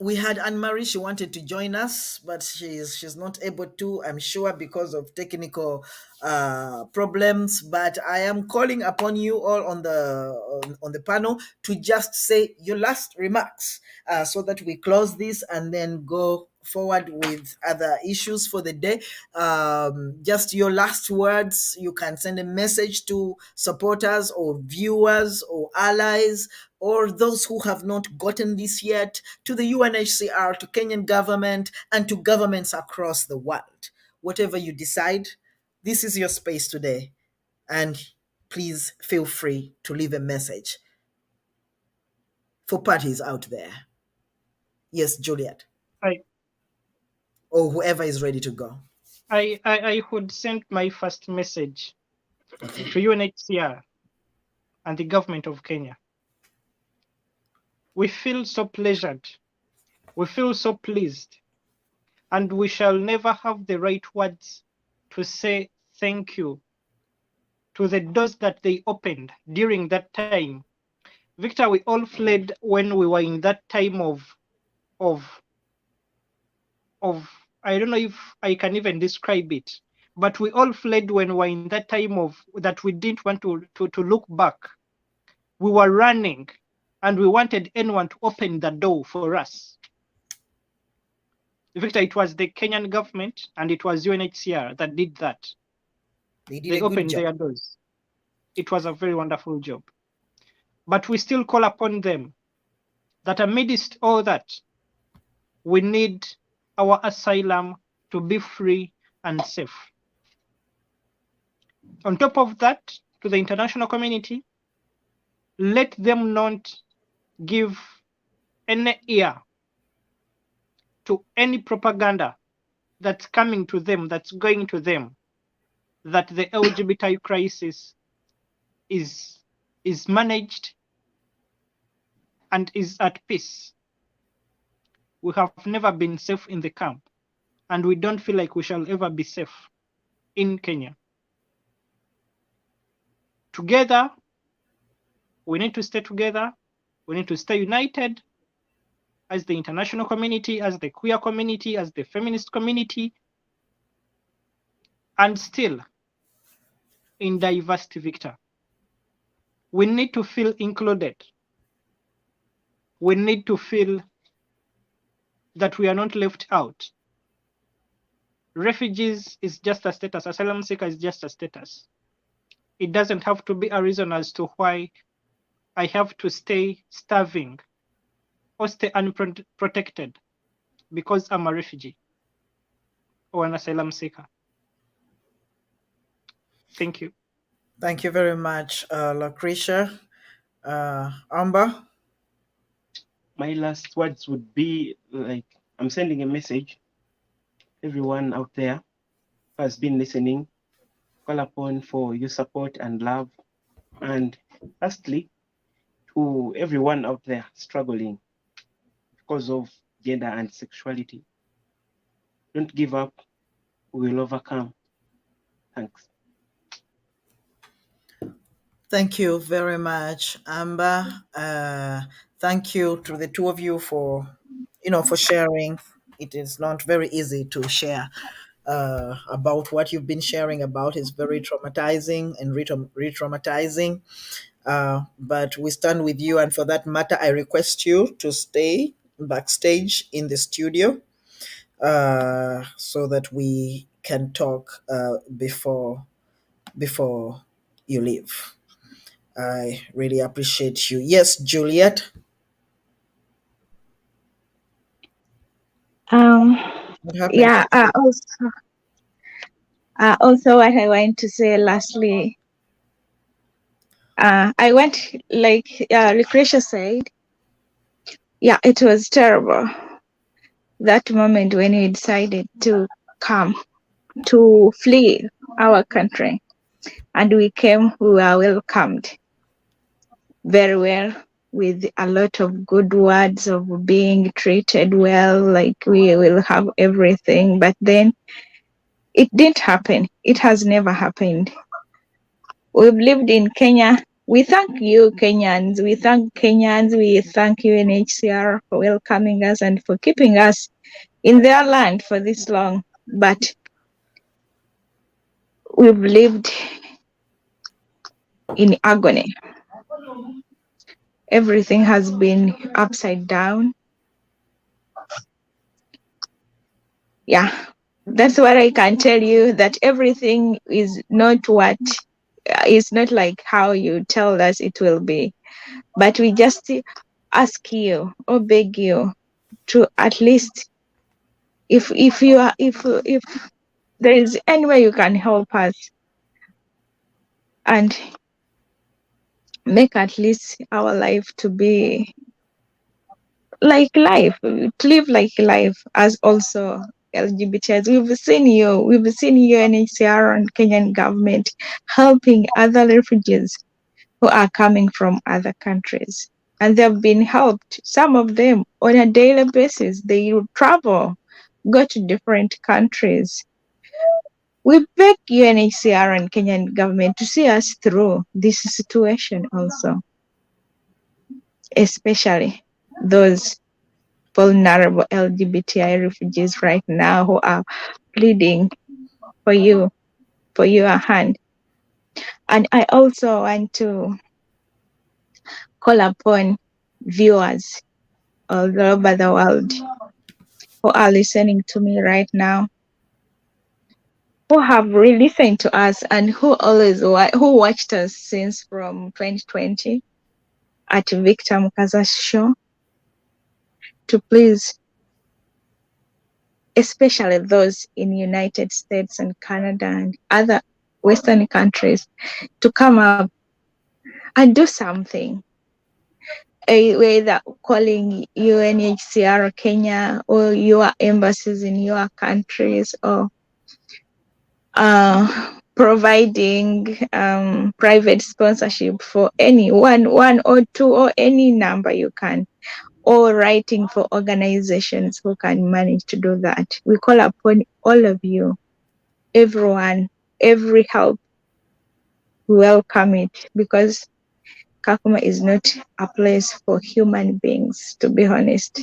We had Anne-Marie, she wanted to join us, but she's not able to, I'm sure, because of technical problems. But I am calling upon you all on the panel to just say your last remarks so that we close this and then go forward with other issues for the day. Just your last words. You can send a message to supporters or viewers or allies or those who have not gotten this yet, to the UNHCR, to Kenyan government, and to governments across the world. Whatever you decide, this is your space today. And please feel free to leave a message for parties out there. Yes, Juliet. Or whoever is ready to go. I would send my first message to UNHCR and the government of Kenya. We feel so pleasured, we feel so pleased, and we shall never have the right words to say thank you to the doors that they opened during that time. Victor, we all fled when we were in that time of I don't know if I can even describe it, but we all fled when we were in that time of that we didn't want to look back. We were running and we wanted anyone to open the door for us. Victor, it was the Kenyan government and it was UNHCR that did that. They did They a good opened job. their doors. It was a very wonderful job. But we still call upon them that amidst all that, we need our asylum to be free and safe. On top of that, to the international community, let them not give any ear to any propaganda that's coming to them, that's going to them, that the LGBT crisis is managed and is at peace. We have never been safe in the camp, and we don't feel like we shall ever be safe in Kenya. Together, we need to stay together. We need to stay united as the international community, as the queer community, as the feminist community, and still in diversity, Victor. We need to feel included. We need to feel that we are not left out. Refugees is just a status. Asylum seeker is just a status. It doesn't have to be a reason as to why I have to stay starving or stay unprotected because I'm a refugee or an asylum seeker. Thank you. Thank you very much, Lucretia. Amber? My last words would be like, I'm sending a message to everyone out there who has been listening. Call upon for your support and love. And lastly, to everyone out there struggling because of gender and sexuality, don't give up. We will overcome. Thanks. Thank you very much, Amber. Thank you to the two of you for sharing. It is not very easy to share about what you've been sharing about. It's very traumatizing and re-traumatizing. But we stand with you, and for that matter, I request you to stay backstage in the studio so that we can talk before you leave. I really appreciate you. Yes, Juliet. What happened? Yeah. Also, what I want to say lastly, I went like Lucretia said. Yeah, it was terrible. That moment when we decided to come to flee our country, and we came, we were welcomed very well with a lot of good words of being treated well, like we will have everything. But then it didn't happen. It has never happened. We've lived in Kenya. We thank you, Kenyans. We thank Kenyans. We thank UNHCR for welcoming us and for keeping us in their land for this long. But we've lived in agony. Everything has been upside down. Yeah, that's what I can tell you, that everything is not like how you tell us it will be. But we just ask you or beg you to at least, if there is any way you can help us and make at least our life to be like life, to live like life as also LGBTs. We've seen UNHCR and Kenyan government helping other refugees who are coming from other countries. And they've been helped, some of them on a daily basis. They travel, go to different countries. We beg UNHCR and Kenyan government to see us through this situation also, especially those vulnerable LGBTI refugees right now who are pleading for your hand. And I also want to call upon viewers all over the world who are listening to me right now. who have really listened to us and who who watched us since from 2020 at Victor Mukaza's show, to please, especially those in United States and Canada and other Western countries, to come up and do something. Whether calling UNHCR Kenya or your embassies in your countries, or providing private sponsorship for any one or two or any number you can, or writing for organizations who can manage to do that. We call upon all of you, everyone, every help, welcome it, because Kakuma is not a place for human beings, to be honest.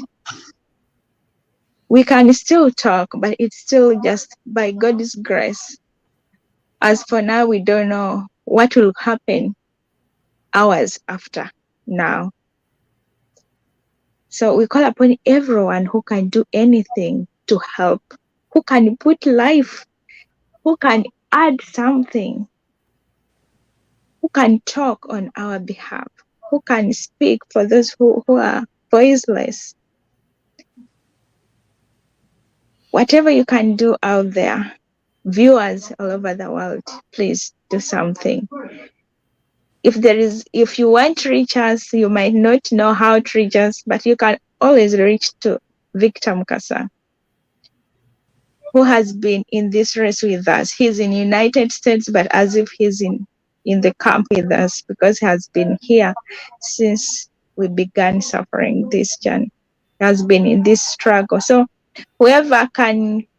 We can still talk, but it's still just by God's grace. As for now, we don't know what will happen hours after now. So we call upon everyone who can do anything to help, who can put life, who can add something, who can talk on our behalf, who can speak for those who are voiceless. Whatever you can do out there, viewers all over the world, please do something. If you want to reach us, you might not know how to reach us, but you can always reach to Victor Mukasa, who has been in this race with us. He's in United States, but as if he's in the camp with us, because he has been here since we began suffering this journey. He has been in this struggle. So whoever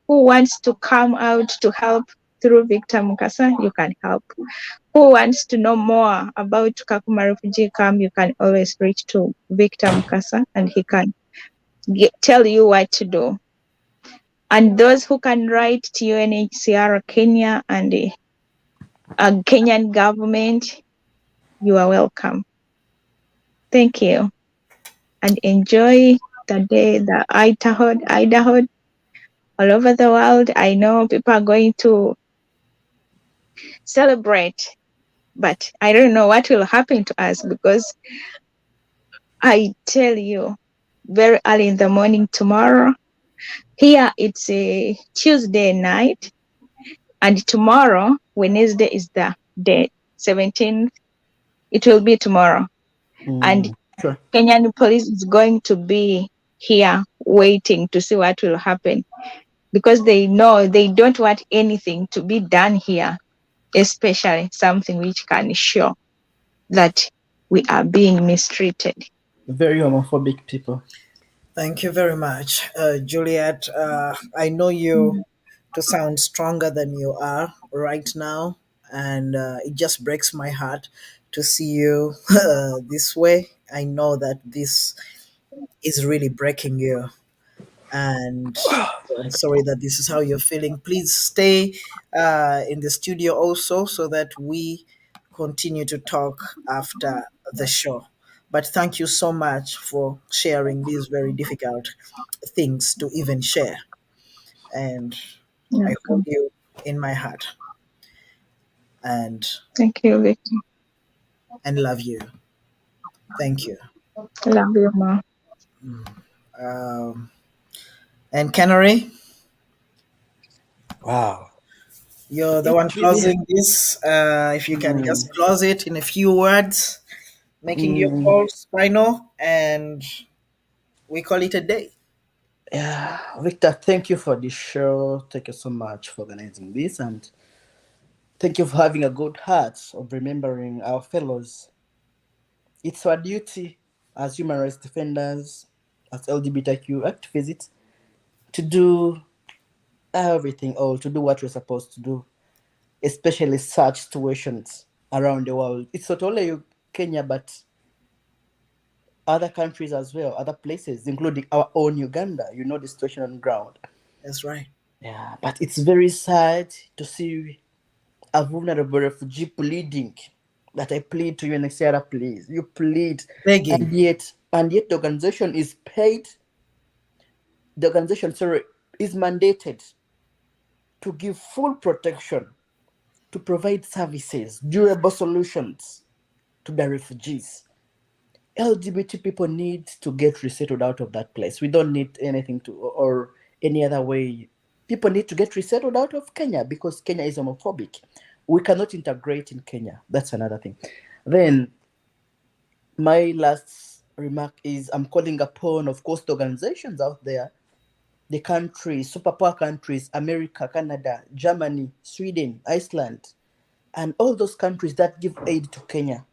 who wants to come out to help through Victor Mukasa, you can help. Who wants to know more about Kakuma Refugee Camp, you can always reach to Victor Mukasa and he can tell you what to do. And those who can write to UNHCR Kenya and the Kenyan government, you are welcome. Thank you. And enjoy the day, the Idaho, all over the world. I know people are going to celebrate, but I don't know what will happen to us, because I tell you, very early in the morning tomorrow, here it's a Tuesday night, and tomorrow, Wednesday, is the day, 17th. It will be tomorrow. And Sure. Kenyan police is going to be here waiting to see what will happen, because they know they don't want anything to be done here, especially something which can show that we are being mistreated. Very homophobic people. Thank you very much, Juliet. I know you to sound stronger than you are right now, and it just breaks my heart to see you this way. I know that this is really breaking you, and I'm sorry that this is how you're feeling. Please stay in the studio also, so that we continue to talk after the show. But thank you so much for sharing these very difficult things to even share. And I hold Okay. you in my heart and Thank you, Victor. love you. Thank you. Love you, Ma. Um, and Canary, Wow. you're the one It really. closing this. If you can Mm, just close it in a few words, making your mm, calls final, and we call it a day. yeah, Victor, thank you for this show. Thank you so much for organizing this, and thank you for having a good heart of remembering our fellows. It's our duty as human rights defenders, as LGBTQ activists, to do everything, or to do what we're supposed to do, especially such situations around the world. It's not only Kenya, but other countries as well, other places, including our own Uganda. You know the situation on the ground. That's right. Yeah, but it's very sad to see a vulnerable refugee pleading that I plead to you, and Sarah, please. You plead, Begging. and yet the organization is paid. The organization, sorry, is mandated to give full protection, to provide services, durable solutions to the refugees. LGBT people need to get resettled out of that place. We don't need anything to or any other way. People need to get resettled out of Kenya because Kenya is homophobic. We cannot integrate in Kenya. That's another thing. Then my last remark is I'm calling upon, of course, the organizations out there, the countries, superpower countries, America, Canada, Germany, Sweden, Iceland, and all those countries that give aid to Kenya,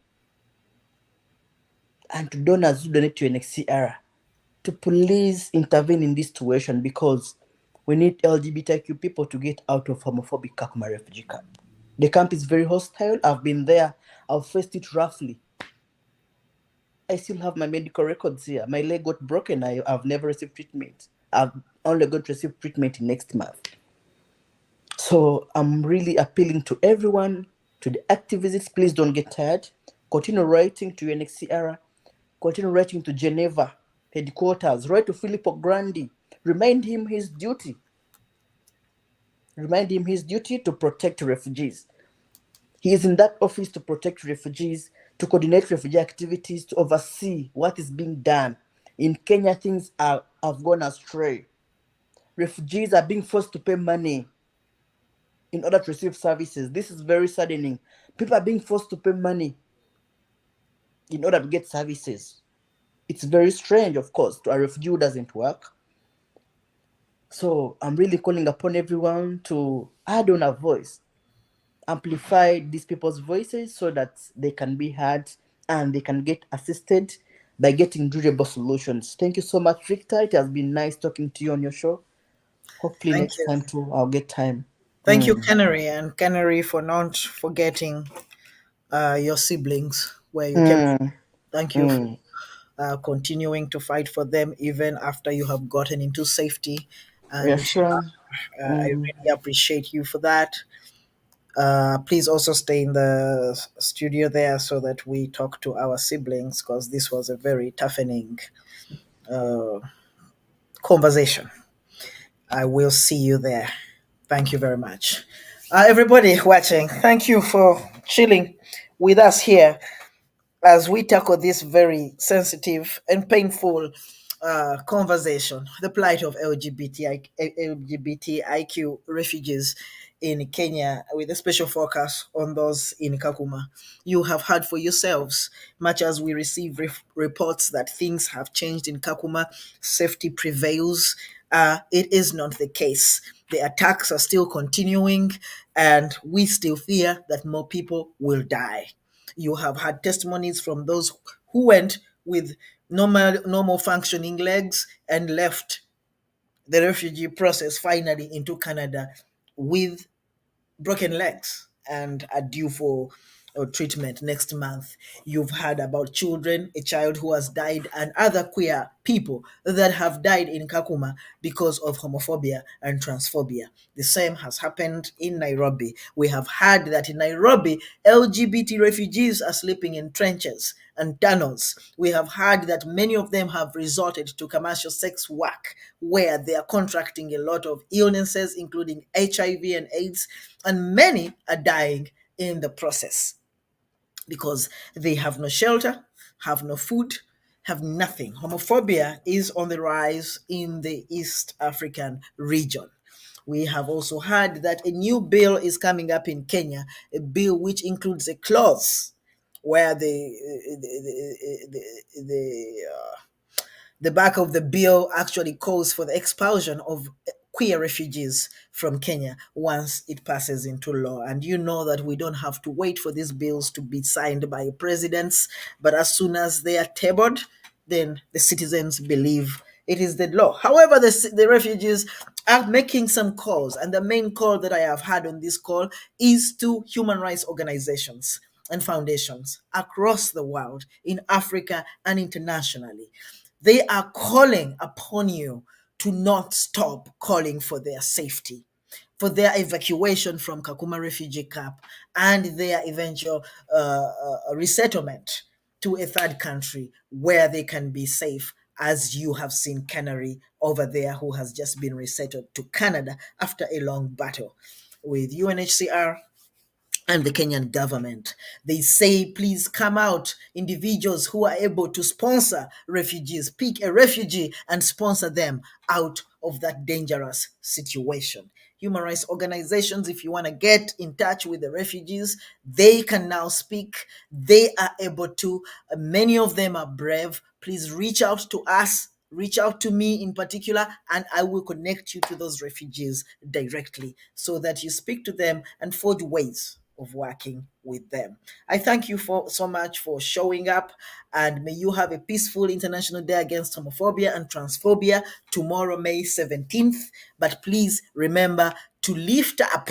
and to donors who donate to UNHCR, to please intervene in this situation because we need LGBTQ people to get out of homophobic Kakuma refugee camp. The camp is very hostile. I've been there. I've faced it roughly. I still have my medical records here. My leg got broken. I've never received treatment. I've only going to receive treatment next month. So I'm really appealing to everyone, to the activists, please don't get tired. Continue writing to UNHCR. Continue writing to Geneva headquarters. Write to Filippo Grandi. Remind him his duty. Remind him his duty to protect refugees. He is in that office to protect refugees, to coordinate refugee activities, to oversee what is being done. In Kenya, things have gone astray. Refugees are being forced to pay money in order to receive services. This is very saddening. People are being forced to pay money in order to get services. It's very strange, of course, to a refugee who doesn't work. So I'm really calling upon everyone to add on a voice, amplify these people's voices so that they can be heard and they can get assisted by getting durable solutions. Thank you so much, Victor. It has been nice talking to you on your show. Hopefully Thank next you. time too, I'll get time. Thank you, Canary, and Canary for not forgetting your siblings where you came from. Thank you for continuing to fight for them even after you have gotten into safety. Yeah, And sure. I really appreciate you for that. Please also stay in the studio there so that we talk to our siblings because this was a very toughening conversation. I will see you there. Thank you very much. Everybody watching, thank you for chilling with us here as we tackle this very sensitive and painful conversation, the plight of LGBTIQ refugees in Kenya, with a special focus on those in Kakuma. You have heard for yourselves, much as we receive reports that things have changed in Kakuma, safety prevails. It is not the case. The attacks are still continuing, and we still fear that more people will die. You have had testimonies from those who went with normal functioning legs and left the refugee process finally into Canada with broken legs and are due for treatment next month. You've heard about children, a child who has died, and other queer people that have died in Kakuma because of homophobia and transphobia. The same has happened in Nairobi. We have heard that in Nairobi, LGBT refugees are sleeping in trenches and tunnels. We have heard that many of them have resorted to commercial sex work where they are contracting a lot of illnesses, including HIV and AIDS, and many are dying in the process because they have no shelter, have no food, have nothing. Homophobia is on the rise in the East African region. We have also heard that a new bill is coming up in Kenya, a bill which includes a clause where the back of the bill actually calls for the expulsion of queer refugees from Kenya once it passes into law. And you know that we don't have to wait for these bills to be signed by presidents, but as soon as they are tabled, then the citizens believe it is the law. However, the refugees are making some calls, and the main call that I have had on this call is to human rights organizations and foundations across the world, in Africa and internationally. They are calling upon you to not stop calling for their safety, for their evacuation from Kakuma refugee camp and their eventual resettlement to a third country where they can be safe as you have seen Canary over there, who has just been resettled to Canada after a long battle with UNHCR and the Kenyan government. They say, please come out, individuals who are able to sponsor refugees, pick a refugee and sponsor them out of that dangerous situation. Human rights organizations, if you want to get in touch with the refugees, they can now speak. They are able to. Many of them are brave. Please reach out to us. Reach out to me in particular, and I will connect you to those refugees directly so that you speak to them and forge ways of working with them. I thank you for so much for showing up, and may you have a peaceful International Day Against Homophobia and Transphobia tomorrow, May 17th. But please remember to lift up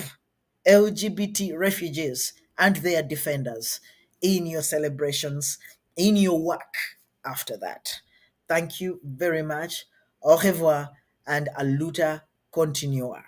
LGBT refugees and their defenders in your celebrations, in your work after that. Thank you very much. Au revoir and a luta continua.